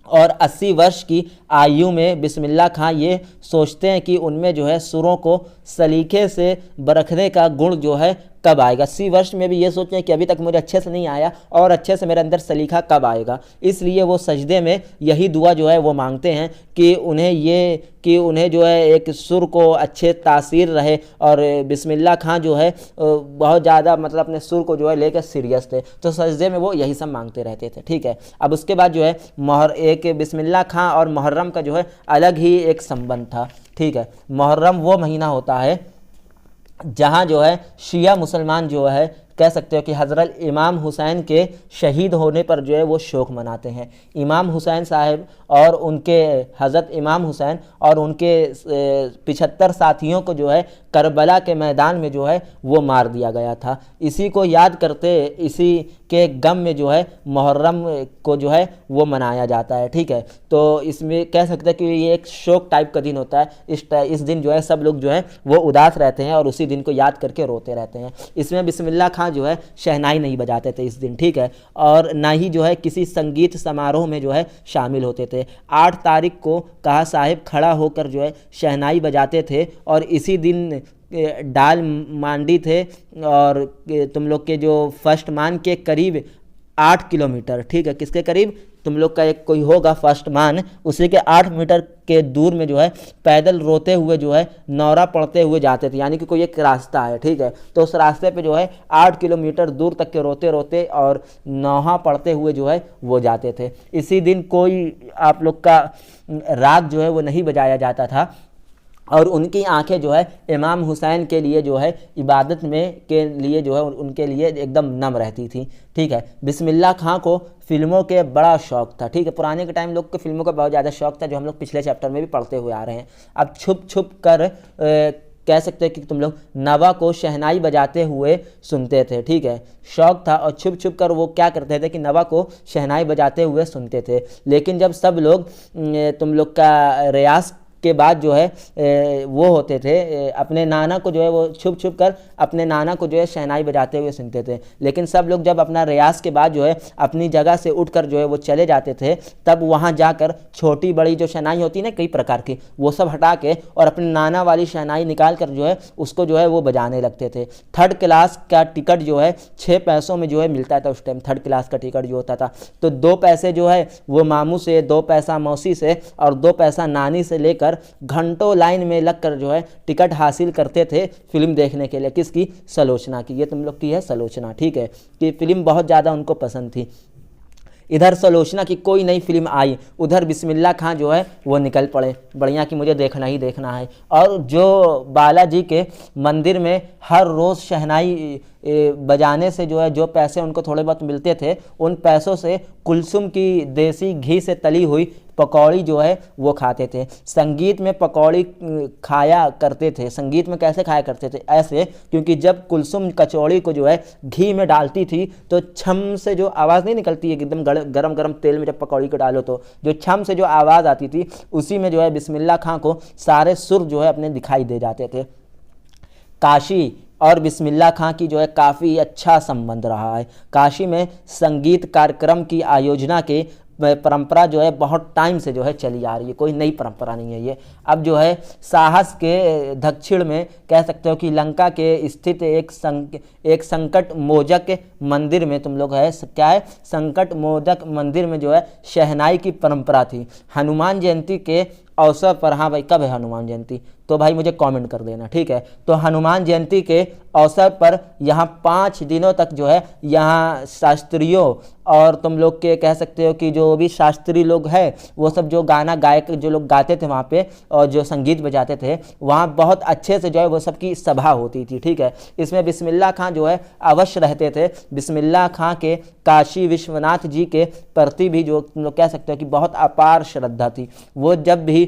और 80 वर्ष की आयु में बिस्मिल्लाह खां ये सोचते हैं कि उनमें जो है सुरों को सलीके से बरखने का गुण जो है कब आएगा। 80 वर्ष में भी ये सोचते हैं कि अभी तक मुझे अच्छे से नहीं आया और अच्छे से मेरे अंदर सलीका कब आएगा। इसलिए वो सजदे में यही दुआ जो है वो मांगते हैं कि उन्हें जो है एक सुर को अच्छे तासीर रहे। और बिस्मिल्लाह खां जो है बहुत ज़्यादा मतलब अपने सुर को जो है लेकर सीरियस थे, तो सजदे में वो यही सब मांगते रहते थे, ठीक है। अब उसके बाद जो है एक बिस्मिल्लाह खां और मुहर्रम का जो है अलग ही एक संबंध था, ठीक है। मुहर्रम वो महीना होता है जहाँ जो है शिया मुसलमान जो है कह सकते हो कि हज़रत इमाम हुसैन के शहीद होने पर जो है वो शोक मनाते हैं। इमाम हुसैन साहब और उनके हज़रत इमाम हुसैन और उनके 75 साथियों को जो है करबला के मैदान में जो है वो मार दिया गया था। इसी को याद करते, इसी के गम में जो है मुहर्रम को जो है वो मनाया जाता है, ठीक है। तो इसमें कह सकते हैं कि ये एक शोक टाइप का दिन होता है। इस दिन जो है सब लोग जो है वो उदास रहते हैं और उसी दिन को याद करके रोते रहते हैं। इसमें बिस्मिल्लाह खां जो है शहनाई नहीं बजाते थे इस दिन, ठीक है, और ना ही जो है किसी संगीत समारोह में जो है शामिल होते थे। 8 तारीख को काहा साहिब खड़ा होकर जो है शहनाई बजाते थे और इसी दिन डाल मांडी थे और तुम लोग के जो फर्स्ट मान के करीब 8 किलोमीटर, ठीक है, किसके करीब, तुम लोग का एक कोई होगा फर्स्ट मान, उसी के 8 मीटर के दूर में जो है पैदल रोते हुए जो है नौरा पढ़ते हुए जाते थे। यानी कि कोई एक रास्ता है, ठीक है, तो उस रास्ते पे जो है 8 किलोमीटर दूर तक के रोते रोते और नौहा पढ़ते हुए जो है वो जाते थे। इसी दिन कोई आप लोग का राग जो है वो नहीं बजाया जाता था और उनकी आंखें जो है इमाम हुसैन के लिए जो है इबादत में के लिए जो है उनके लिए एकदम नम रहती थी, ठीक है। बिस्मिल्लाह खां को फिल्मों के बड़ा शौक़ था, ठीक है। पुराने के टाइम लोग को फिल्मों का बहुत ज़्यादा शौक़ था, जो हम लोग पिछले चैप्टर में भी पढ़ते हुए आ रहे हैं। अब छुप छुप कर कह सकते हैं कि तुम लोग नवा को शहनाई बजाते हुए सुनते थे, ठीक है, शौक़ था। और छुप छुप कर वो क्या करते थे कि नवा को शहनाई बजाते हुए सुनते थे। लेकिन जब सब लोग तुम लोग का रियाज के बाद जो है वो होते थे, अपने नाना को जो है वो छुप छुप कर अपने नाना को जो है शहनाई बजाते हुए सुनते थे। लेकिन सब लोग जब अपना रियाज के बाद जो है अपनी जगह से उठकर जो है वो चले जाते थे, तब वहाँ जाकर छोटी बड़ी जो शहनाई होती है ना कई प्रकार की, वो सब हटा के और अपने नाना वाली शहनाई निकाल कर जो है उसको जो है वो बजाने लगते थे। 3rd क्लास का टिकट जो है 6 पैसों में जो है मिलता था उस टाइम। 3rd क्लास का टिकट जो होता था तो 2 पैसे जो है वो मामू से, 2 पैसा मौसी से और 2 पैसा नानी से लेकर घंटों लाइन में लगकर जो है टिकट हासिल करते थे फिल्म देखने के लिए। किसकी? सलोचना की। ये तुम लोग की है सलोचना, ठीक है, कि फिल्म बहुत ज़्यादा उनको पसंद थी। इधर सलोचना की कोई नई फिल्म आई, उधर बिस्मिल्लाह खां जो है वो निकल पड़े बढ़िया कि मुझे देखना ही देखना है। और जो बालाजी के मंदिर में हर रोज़ शहनाई बजाने से जो है जो पैसे उनको थोड़े बहुत मिलते थे, उन पैसों से कुलसुम की देसी घी से तली हुई पकौड़ी जो है वो खाते थे। संगीत में पकौड़ी खाया करते थे। संगीत में कैसे खाया करते थे? ऐसे, क्योंकि जब कुलसुम कचौड़ी को जो है घी में डालती थी तो छम से जो आवाज़ नहीं निकलती है एकदम गरम गरम तेल में जब पकौड़ी को डालो तो जो छम से जो आवाज़ आती थी, उसी में जो है बिस्मिल्लाह खां को सारे सुर जो है अपने दिखाई दे जाते थे। काशी और बिस्मिल्लाह खां की जो है काफ़ी अच्छा संबंध रहा है। काशी में संगीत कार्यक्रम की आयोजना के परंपरा जो है बहुत टाइम से जो है चली आ रही है, कोई नई परंपरा नहीं है ये। अब जो है साहस के दक्षिण में कह सकते हो कि लंका के स्थित एक संकट मोचक मंदिर में तुम लोग है क्या है, संकट मोचक मंदिर में जो है शहनाई की परंपरा थी। हनुमान जयंती के अवसर पर, हाँ भाई कब है हनुमान जयंती, तो भाई मुझे कमेंट कर देना, ठीक है। तो हनुमान जयंती के अवसर पर यहाँ 5 दिनों तक जो है यहाँ शास्त्रियों और तुम लोग के कह सकते हो कि जो भी शास्त्री लोग हैं वो सब जो गाना गायक जो लोग गाते थे वहाँ पे और जो संगीत बजाते थे वहाँ बहुत अच्छे से जो है वो सबकी सभा होती थी, ठीक है। इसमें बिस्मिल्लाह खां जो है अवश्य रहते थे। बिस्मिल्लाह खां के काशी विश्वनाथ जी के प्रति भी जो तुम लोग कह सकते हो कि बहुत अपार श्रद्धा थी। वो जब भी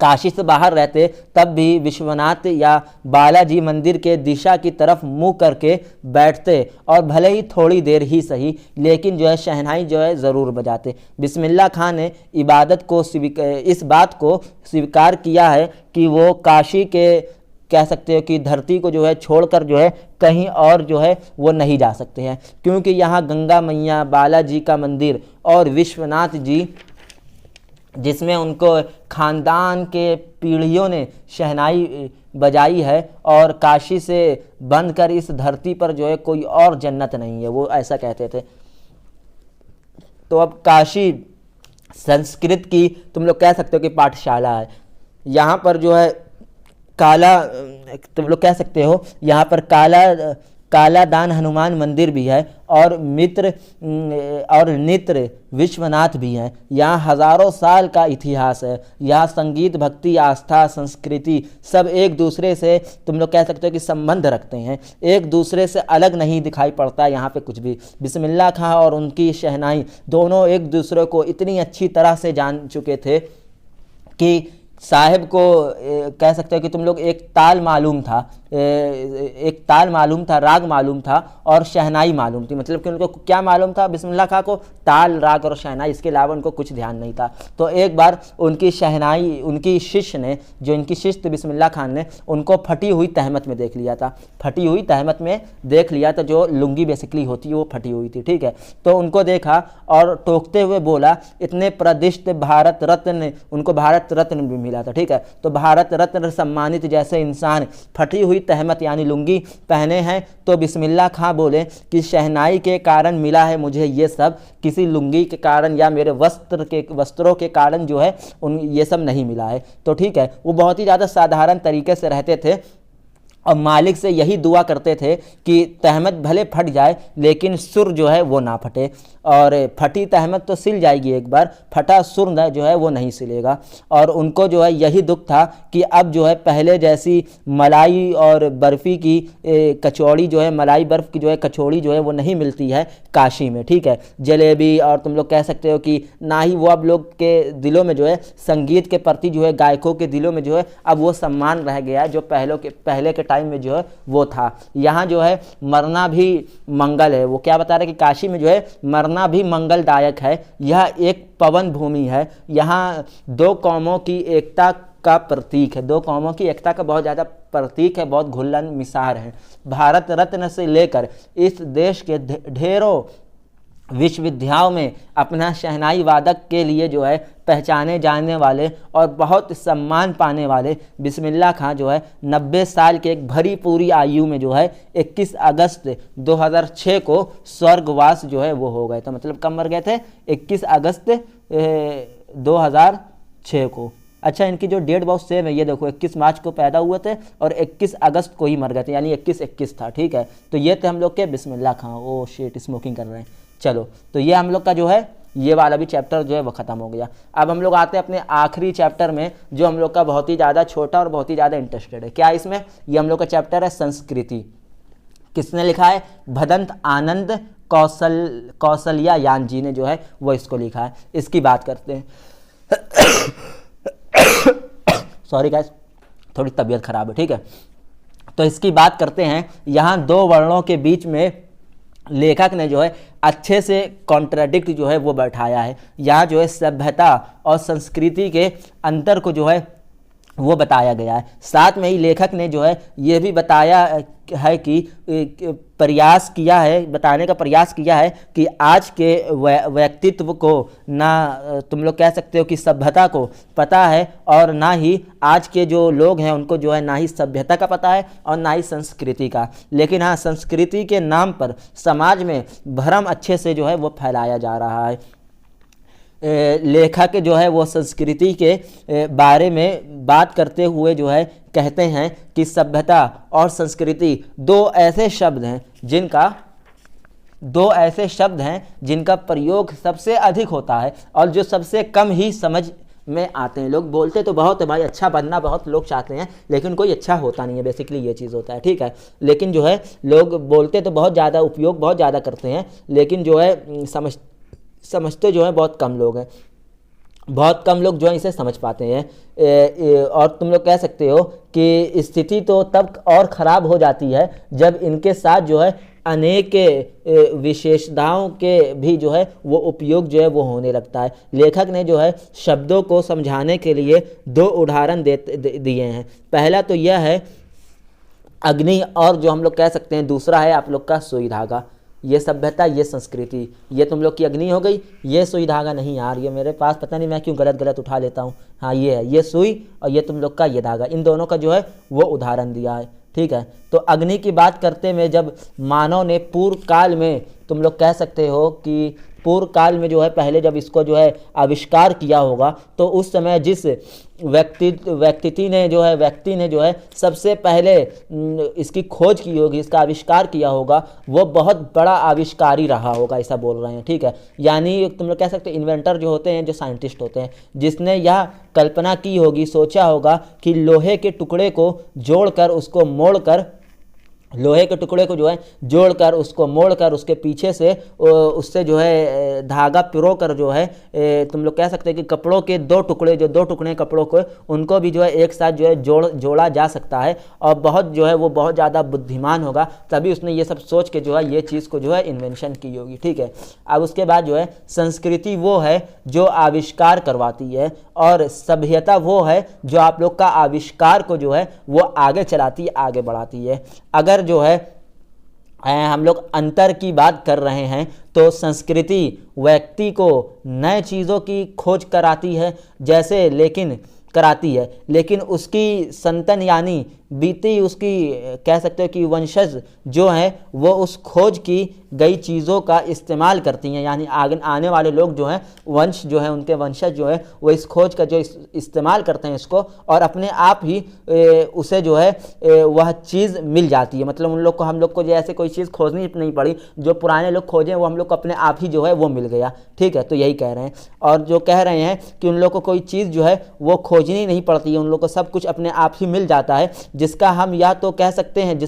काशी से बाहर रहते तब भी विश्वनाथ या बालाजी मंदिर के दिशा की तरफ मुंह करके बैठते और भले ही थोड़ी देर ही सही लेकिन जो है शहनाई जो है ज़रूर बजाते। बिस्मिल्लाह खां ने इबादत को इस बात को स्वीकार किया है कि वो काशी के कह सकते हो कि धरती को जो है छोड़कर जो है कहीं और जो है वो नहीं जा सकते हैं, क्योंकि यहाँ गंगा मैया, बालाजी का मंदिर और विश्वनाथ जी जिसमें उनको ख़ानदान के पीढ़ियों ने शहनाई बजाई है और काशी से बंद कर इस धरती पर जो है कोई और जन्नत नहीं है, वो ऐसा कहते थे। तो अब काशी संस्कृत की तुम लोग कह सकते हो कि पाठशाला है। यहाँ पर जो है काला, तुम लोग कह सकते हो यहाँ पर काला दान हनुमान मंदिर भी है और नित्र विश्वनाथ भी हैं। यहाँ हज़ारों साल का इतिहास है। यहाँ संगीत, भक्ति, आस्था, संस्कृति सब एक दूसरे से तुम लोग कह सकते हो कि संबंध रखते हैं, एक दूसरे से अलग नहीं दिखाई पड़ता यहाँ पे कुछ भी। बिस्मिल्लाह खां और उनकी शहनाई दोनों एक दूसरे को इतनी अच्छी तरह से जान चुके थे कि साहिब को कह सकते हो कि तुम लोग एक ताल मालूम था, राग मालूम था और शहनाई मालूम थी। मतलब कि उनको क्या मालूम था? बिस्मिल्लाह खां को ताल, राग और शहनाई, इसके अलावा उनको कुछ ध्यान नहीं था। तो एक बार उनकी शहनाई, उनकी शिष्य ने, जो इनकी शिष्य थी बिस्मिल्लाह खान ने, उनको फटी हुई तहमत में देख लिया था। फटी हुई तहमत में देख लिया था, जो लुंगी बेसिकली होती है वो फटी हुई थी, ठीक है। तो उनको देखा और टोकते हुए बोला, इतने प्रतिष्ठित भारत रत्न, उनको भारत रत्न भी मिला था, ठीक है। तो भारत रत्न सम्मानित जैसे इंसान फटी हुई तहमत यानी लुंगी पहने हैं, तो बिस्मिल्लाह खां बोले कि शहनाई के कारण मिला है मुझे ये सब, किसी लुंगी के कारण या मेरे वस्त्रों के कारण जो है ये सब नहीं मिला है। तो ठीक है, वो बहुत ही ज़्यादा साधारण तरीके से रहते थे और मालिक से यही दुआ करते थे कि तहमत भले फट जाए लेकिन सुर जो है वो ना फटे, और फटी तहमत तो सिल जाएगी एक बार, फटा सुर न जो है वो नहीं सिलेगा। और उनको जो है यही दुख था कि अब जो है पहले जैसी मलाई और बर्फ़ी की कचौड़ी जो है, मलाई बर्फ़ की जो है कचौड़ी जो है वो नहीं मिलती है काशी में, ठीक है। जलेबी, और तुम लोग कह सकते हो कि ना ही वो अब लोग के दिलों में जो है संगीत के प्रति जो है गायकों के दिलों में जो है अब वो सम्मान रह गया है जो पहले के टाइम में जो है वो था। यहाँ जो है मरना भी मंगल है। वो क्या बता रहे कि काशी में जो है मरना भी मंगलदायक है। यह एक पवन भूमि है। यहाँ दो कौमों की एकता का प्रतीक है, दो कौमों की एकता का बहुत ज़्यादा प्रतीक है, बहुत घुलन मिसार है। भारत रत्न से लेकर इस देश के ढेरों विश्वविद्यालयों में अपना शहनाई वादक के लिए जो है पहचाने जाने वाले और बहुत सम्मान पाने वाले बिस्मिल्लाह खां जो है 90 साल के एक भरी पूरी आयु में जो है 21 अगस्त 2006 को स्वर्गवास जो है वो हो गए थे। मतलब कब मर गए थे? 21 अगस्त 2006 को। अच्छा, इनकी जो डेट बहुत सेम है, ये देखो 21 मार्च को पैदा हुए थे और 21 अगस्त को ही मर गए थे, यानी 21-21 था, ठीक है। तो ये थे हम लोग के बिस्मिल्लाह खां। ओ शिट, स्मोकिंग कर रहे हैं। चलो, तो ये हम लोग का जो है ये वाला भी चैप्टर जो है वो ख़त्म हो गया। अब हम लोग आते हैं अपने आखिरी चैप्टर में, जो हम लोग का बहुत ही ज़्यादा छोटा और बहुत ही ज़्यादा इंटरेस्टेड है। क्या इसमें? ये हम लोग का चैप्टर है संस्कृति। किसने लिखा है? भदंत आनंद कौशल्या यान जी ने जो है वो इसको लिखा है। इसकी बात करते हैं। सॉरी गाइस, थोड़ी तबीयत खराब है, ठीक है। तो इसकी बात करते हैं। यहाँ दो वर्णों के बीच में लेखक ने जो है अच्छे से कॉन्ट्राडिक्ट जो है वो बैठाया है। यहाँ जो है सभ्यता और संस्कृति के अंतर को जो है वो बताया गया है। साथ में ही लेखक ने जो है ये भी बताया है कि बताने का प्रयास किया है कि आज के व्यक्तित्व को ना तुम लोग कह सकते हो कि सभ्यता को पता है, और ना ही आज के जो लोग हैं उनको जो है ना ही सभ्यता का पता है और ना ही संस्कृति का। लेकिन हाँ, संस्कृति के नाम पर समाज में भ्रम अच्छे से जो है वो फैलाया जा रहा है। लेखक जो है वो संस्कृति के बारे में बात करते हुए जो है कहते हैं कि सभ्यता और संस्कृति दो ऐसे शब्द हैं जिनका प्रयोग सबसे अधिक होता है और जो सबसे कम ही समझ में आते हैं। लोग बोलते तो बहुत है भाई, अच्छा बनना बहुत लोग चाहते हैं, लेकिन कोई अच्छा होता नहीं है, बेसिकली ये चीज़ होता है, ठीक है। लेकिन जो है लोग बोलते तो बहुत ज़्यादा, उपयोग बहुत ज़्यादा करते हैं, लेकिन जो है समझते जो है बहुत कम लोग हैं, बहुत कम लोग जो है इसे समझ पाते हैं। और तुम लोग कह सकते हो कि स्थिति तो तब और ख़राब हो जाती है जब इनके साथ जो है अनेक विशेषताओं के भी जो है वो उपयोग जो है वो होने लगता है। लेखक ने जो है शब्दों को समझाने के लिए दो उदाहरण दिए हैं। पहला तो यह है अग्नि, और जो हम लोग कह सकते हैं दूसरा है आप लोग का सुई धागा। ये सभ्यता, ये संस्कृति, ये तुम लोग की अग्नि हो गई, ये सुई धागा नहीं यार, ये मेरे पास पता नहीं मैं क्यों गलत उठा लेता हूँ, हाँ ये है, ये सुई और ये तुम लोग का ये धागा, इन दोनों का जो है वो उदाहरण दिया है, ठीक है। तो अग्नि की बात करते में जब मानव ने पूर्व काल में, तुम लोग कह सकते हो कि पूर्व काल में जो है पहले जब इसको जो है आविष्कार किया होगा, तो उस समय जिस व्यक्ति ने जो है सबसे पहले इसकी खोज की होगी, इसका आविष्कार किया होगा, वो बहुत बड़ा आविष्कारी रहा होगा, ऐसा बोल रहे हैं, ठीक है। यानी तुम लोग कह सकते हो इन्वेंटर जो होते हैं, जो साइंटिस्ट होते हैं, जिसने यह कल्पना की होगी, सोचा होगा कि लोहे के टुकड़े को जोड़कर उसको मोड़कर, लोहे के टुकड़े को जो है जोड़कर उसको मोड़कर उसके पीछे से उससे जो है धागा पिरो कर जो है तुम लोग कह सकते हैं कि कपड़ों के दो टुकड़े कपड़ों को उनको भी जो है एक साथ जो है जोड़ा जा सकता है, और बहुत जो है वो बहुत ज़्यादा बुद्धिमान होगा, तभी उसने ये सब सोच के जो है ये चीज़ को जो है इन्वेंशन की होगी, ठीक है। अब उसके बाद जो है संस्कृति वो है जो आविष्कार करवाती है, और सभ्यता वो है जो आप लोग का आविष्कार को जो है वो आगे चलाती है, आगे बढ़ाती है। अगर जो है हम लोग अंतर की बात कर रहे हैं तो संस्कृति व्यक्ति को नए चीज़ों की खोज कराती है, लेकिन उसकी संतान यानी बीती उसकी कह सकते हो कि वंशज जो हैं वो उस खोज की गई चीज़ों का इस्तेमाल करती हैं, यानी आगे आने वाले लोग जो हैं वंश जो है उनके वंशज जो है वो इस खोज का जो इस्तेमाल करते हैं इसको, और अपने आप ही उसे जो है वह चीज़ मिल जाती है। मतलब उन लोग को, हम लोग को जो ऐसे कोई चीज़ खोजनी नहीं पड़ी, जो पुराने लोग खोजें वो हम लोग को अपने आप ही जो है वो मिल गया, ठीक है। तो यही कह रहे हैं, और जो कह रहे हैं कि उन लोग को कोई चीज़ जो है वो खोजनी नहीं पड़ती है, उन लोग को सब कुछ अपने आप ही मिल जाता है, जिसका हम यह तो कह सकते हैं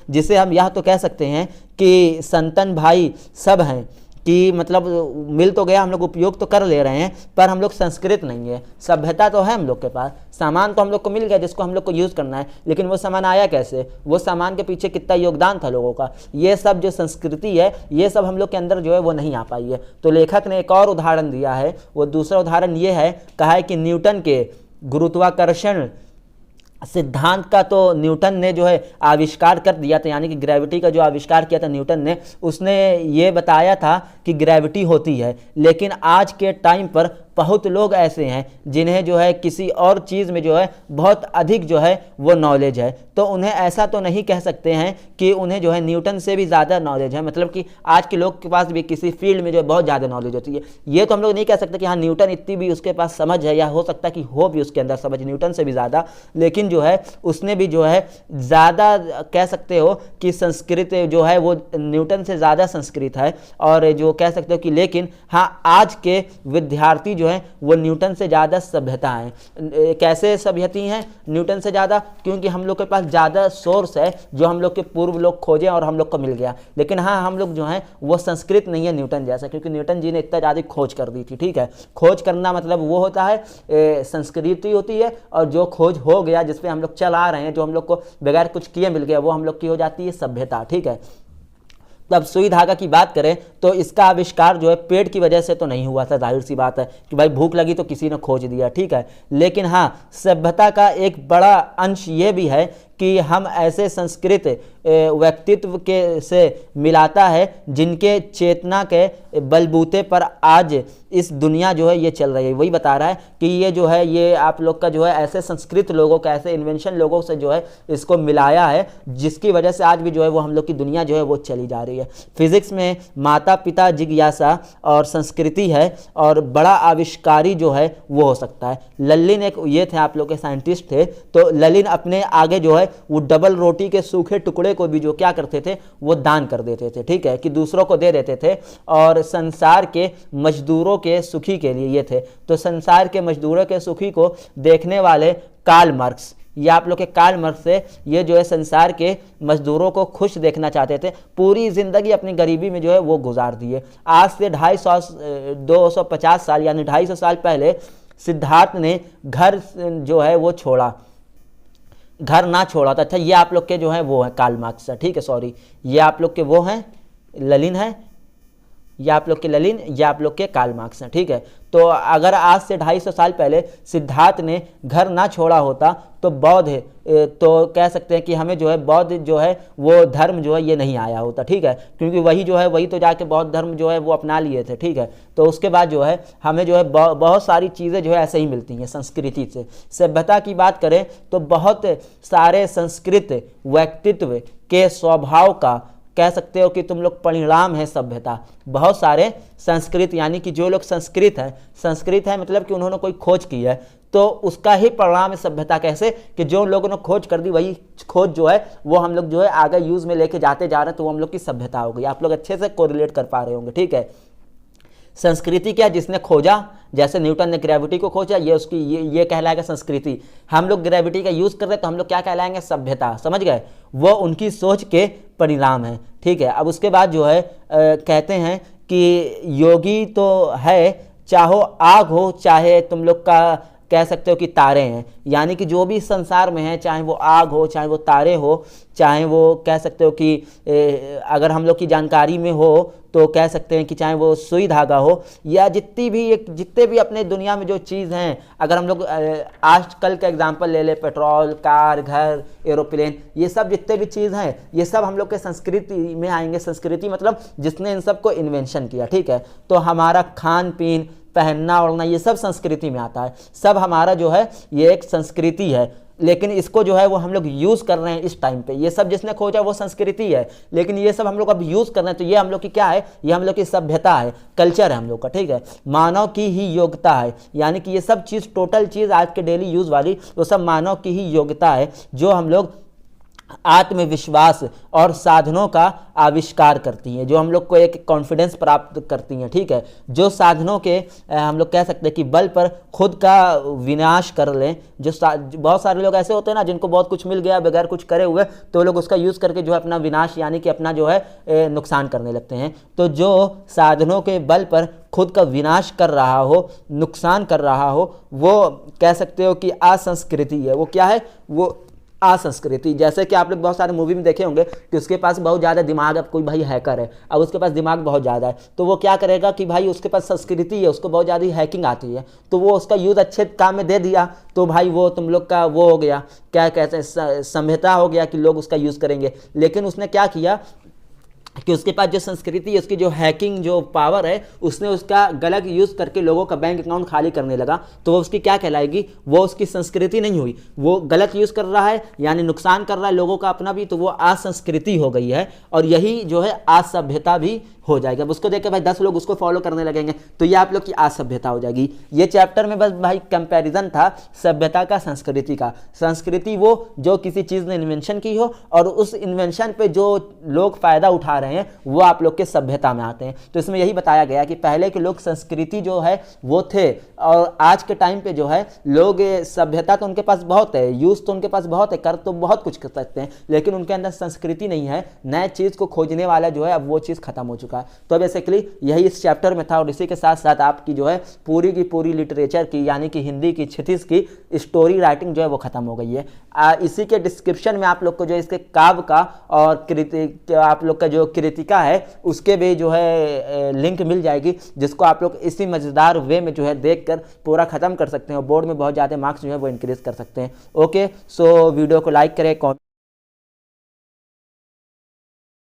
जिसे हम यह तो कह सकते हैं कि संतन भाई सब हैं, कि मतलब मिल तो गया, हम लोग उपयोग तो कर ले रहे हैं, पर हम लोग संस्कृत नहीं है। सभ्यता तो है हम लोग के पास, सामान तो हम लोग को मिल गया जिसको हम लोग को यूज़ करना है, लेकिन वो सामान आया कैसे, वो सामान के पीछे कितना योगदान था लोगों का, ये सब जो संस्कृति है ये सब हम लोग के अंदर जो है वो नहीं आ पाई है। तो लेखक ने एक और उदाहरण दिया है, वो दूसरा उदाहरण ये है, कहा है कि न्यूटन के गुरुत्वाकर्षण सिद्धांत का तो न्यूटन ने जो है आविष्कार कर दिया था, यानी कि ग्रेविटी का जो आविष्कार किया था न्यूटन ने, उसने ये बताया था कि ग्रेविटी होती है। लेकिन आज के टाइम पर बहुत लोग ऐसे हैं जिन्हें जो है किसी और चीज़ में जो है बहुत अधिक जो है वो नॉलेज है, तो उन्हें ऐसा तो नहीं कह सकते हैं कि उन्हें जो है न्यूटन से भी ज़्यादा नॉलेज है, मतलब कि आज के लोग के पास भी किसी फील्ड में जो है बहुत ज़्यादा नॉलेज होती है। ये तो हम लोग नहीं कह सकते कि हाँ न्यूटन इतनी भी उसके पास समझ है, या हो सकता है कि हो भी उसके अंदर समझ न्यूटन से भी ज़्यादा, लेकिन जो है उसने भी जो है ज़्यादा कह सकते हो कि संस्कृत जो है वो न्यूटन से ज़्यादा संस्कृत है, और जो कह सकते हो कि लेकिन हाँ आज के विद्यार्थी जो है वो न्यूटन से ज़्यादा सभ्यता है। कैसे सभ्यती हैं न्यूटन से ज़्यादा? क्योंकि हम लोग के पास ज़्यादा सोर्स है जो हम लोग के पूर्व लोग खोजे और हम लोग को मिल गया। लेकिन हाँ हम लोग जो हैं वो संस्कृत नहीं है न्यूटन जैसा, क्योंकि न्यूटन जी ने इतना ज़्यादा खोज कर दी थी, ठीक है। खोज करना मतलब वो होता है संस्कृति होती है, और जो खोज हो गया जिस पे हम लोग चल आ रहे हैं, जो हम लोग को बगैर कुछ किए मिल गया, वो हम लोग की हो जाती है सभ्यता, ठीक है। तो अब सुई धागा की बात करें तो इसका आविष्कार जो है पेट की वजह से तो नहीं हुआ था, जाहिर सी बात है कि भाई भूख लगी तो किसी ने खोज दिया, ठीक है। लेकिन हाँ सभ्यता का एक बड़ा अंश ये भी है कि हम ऐसे संस्कृत व्यक्तित्व के से मिलाता है जिनके चेतना के बलबूते पर आज इस दुनिया जो है ये चल रही है। वही बता रहा है कि ये जो है ये आप लोग का जो है ऐसे संस्कृत लोगों का, ऐसे इन्वेंशन लोगों से जो है इसको मिलाया है, जिसकी वजह से आज भी जो है वो हम लोग की दुनिया जो है वो चली जा रही है। फिजिक्स में माता पिता जिज्ञासा और संस्कृति है, और बड़ा आविष्कारी जो है वो हो सकता है। ललिन एक ये थे आप लोग के साइंटिस्ट थे, तो ललिन अपने आगे जो है वो डबल रोटी के सूखे टुकड़े को भी जो क्या करते थे वो दान कर देते थे, ठीक है, कि दूसरों को दे देते थे, और संसार के मजदूरों के सुखी के लिए ये थे। तो संसार के मजदूरों के सुखी को देखने वाले कार्ल मार्क्स, ये आप लोग के कार्ल मार्क्स से ये जो है संसार के मजदूरों को खुश देखना चाहते थे। पूरी ज़िंदगी अपनी गरीबी में जो है वो गुजार दिए। आज से 250 साल यानी 250 साल पहले सिद्धार्थ ने घर जो है वो छोड़ा, घर ना छोड़ा था। अच्छा, ये आप लोग के जो है वो है कार्ल मार्क्स, ठीक है, सॉरी, ये आप लोग के वो हैं ललिन है, ये आप लोग के ललिन, ये आप लोग के कार्ल मार्क्स हैं, ठीक है। तो अगर आज से 250 साल पहले सिद्धार्थ ने घर ना छोड़ा होता तो बौद्ध तो कह सकते हैं कि हमें जो है बौद्ध जो है वो धर्म जो है ये नहीं आया होता, ठीक है, क्योंकि वही जो है वही तो जाके बौद्ध धर्म जो है वो अपना लिए थे, ठीक है। तो उसके बाद जो है हमें जो है बहुत सारी चीज़ें जो है ऐसे ही मिलती हैं संस्कृति से। सभ्यता की बात करें तो बहुत सारे संस्कृत व्यक्तित्व के स्वभाव का कह सकते हो कि तुम लोग परिणाम है सभ्यता। बहुत सारे संस्कृत यानी कि जो लोग संस्कृत है मतलब कि उन्होंने कोई खोज की है, तो उसका ही परिणाम है सभ्यता। कैसे कि जो लोगों ने खोज कर दी वही खोज जो है वो हम लोग जो है आगे यूज़ में लेके जाते जा रहे हैं, तो वो हम लोग की सभ्यता हो गई। आप लोग अच्छे से कोरिलेट कर पा रहे होंगे, ठीक है। संस्कृति क्या, जिसने खोजा, जैसे न्यूटन ने ग्रेविटी को खोजा, ये उसकी ये कहलाएगा संस्कृति। हम लोग ग्रेविटी का यूज़ कर रहे हैं तो हम लोग क्या कहलाएंगे, सभ्यता, समझ गए। वो उनकी सोच के परिणाम है, ठीक है। अब उसके बाद जो है कहते हैं कि योगी तो है, चाहो आग हो चाहे तुम लोग का कह सकते हो कि तारे हैं, यानी कि जो भी संसार में है, चाहे वो आग हो चाहे वो तारे हो, चाहे वो कह सकते हो कि अगर हम लोग की जानकारी में हो तो कह सकते हैं कि चाहे वो सुई धागा हो, या जितने भी अपने दुनिया में जो चीज़ हैं, अगर हम लोग आजकल का एग्जांपल ले ले, पेट्रोल, कार, घर, एरोप्लेन, ये सब जितने भी चीज़ हैं ये सब हम लोग के संस्कृति में आएंगे। संस्कृति मतलब जिसने इन सब को इन्वेंशन किया, ठीक है। तो हमारा खान पीन, पहनना ओढ़ना, ये सब संस्कृति में आता है। सब हमारा जो है ये एक संस्कृति है, लेकिन इसको जो है वो हम लोग यूज़ कर रहे हैं इस टाइम पे। ये सब जिसने खोजा वो संस्कृति है, लेकिन ये सब हम लोग अब यूज़ कर रहे हैं, तो ये हम लोग की क्या है, ये हम लोग की सभ्यता है, कल्चर है हम लोग का, ठीक है। मानव की ही योग्यता है, यानी कि ये सब चीज़, टोटल चीज़ आज के डेली यूज़ वाली, वो सब मानव की ही योग्यता है, जो हम लोग आत्मविश्वास और साधनों का आविष्कार करती हैं, जो हम लोग को एक कॉन्फिडेंस प्राप्त करती हैं, ठीक है। जो साधनों के हम लोग कह सकते हैं कि बल पर खुद का विनाश कर लें। जो बहुत सारे लोग ऐसे होते हैं ना जिनको बहुत कुछ मिल गया बगैर कुछ करे हुए, तो लोग उसका यूज़ करके जो है अपना विनाश यानी कि अपना जो है नुकसान करने लगते हैं। तो जो साधनों के बल पर खुद का विनाश कर रहा हो, नुकसान कर रहा हो, वो कह सकते हो कि असंस्कृति है। वो क्या है, वो असंस्कृति। जैसे कि आप लोग बहुत सारे मूवी में देखे होंगे कि उसके पास बहुत ज़्यादा दिमाग, अब कोई भाई हैकर है, अब उसके पास दिमाग बहुत ज़्यादा है, तो वो क्या करेगा कि भाई उसके पास संस्कृति है, उसको बहुत ज़्यादा हैकिंग आती है, तो वो उसका यूज़ अच्छे काम में दे दिया, तो भाई वो तुम लोग का वो हो गया, क्या कहते हैं, सभ्यता हो गया कि लोग उसका यूज़ करेंगे। लेकिन उसने क्या किया कि उसके पास जो संस्कृति है, उसकी जो हैकिंग जो पावर है, उसने उसका गलत यूज़ करके लोगों का बैंक अकाउंट खाली करने लगा, तो वो उसकी क्या कहलाएगी, वो उसकी संस्कृति नहीं हुई। वो गलत यूज़ कर रहा है यानी नुकसान कर रहा है लोगों का अपना भी, तो वो असंस्कृति हो गई है, और यही जो है असभ्यता भी हो जाएगा। अब उसको देख के भाई 10 लोग उसको फॉलो करने लगेंगे, तो ये आप लोग की असभ्यता हो जाएगी। ये चैप्टर में बस भाई कंपैरिजन था सभ्यता का संस्कृति का। संस्कृति वो जो किसी चीज़ ने इन्वेंशन की हो, और उस इन्वेंशन पे जो लोग फ़ायदा उठा रहे हैं वो आप लोग के सभ्यता में आते हैं। तो इसमें यही बताया गया कि पहले के लोग संस्कृति जो है वो थे, और आज के टाइम पे जो है लोग सभ्यता तो उनके पास बहुत है, यूज़ तो उनके पास बहुत है, कर तो बहुत कुछ कर सकते हैं, लेकिन उनके अंदर संस्कृति नहीं है। नए चीज़ को खोजने वाला जो है अब वो चीज़ खत्म हो चुका है। तो बेसिकली यही इस चैप्टर में था, और इसी के साथ साथ आपकी जो है पूरी की पूरी लिटरेचर की यानी कि हिंदी की क्षितिज की स्टोरी राइटिंग जो है वो खत्म हो गई है। इसी के डिस्क्रिप्शन में आप लोग को जो इसके काव्य का और आप लोग का जो कृतिका है उसके भी जो है लिंक मिल जाएगी, जिसको आप लोग इसी मज़ेदार वे में जो है देख कर पूरा ख़त्म कर सकते हैं, और बोर्ड में बहुत ज़्यादा मार्क्स जो है वो इंक्रीज कर सकते हैं। ओके, सो वीडियो को लाइक करें,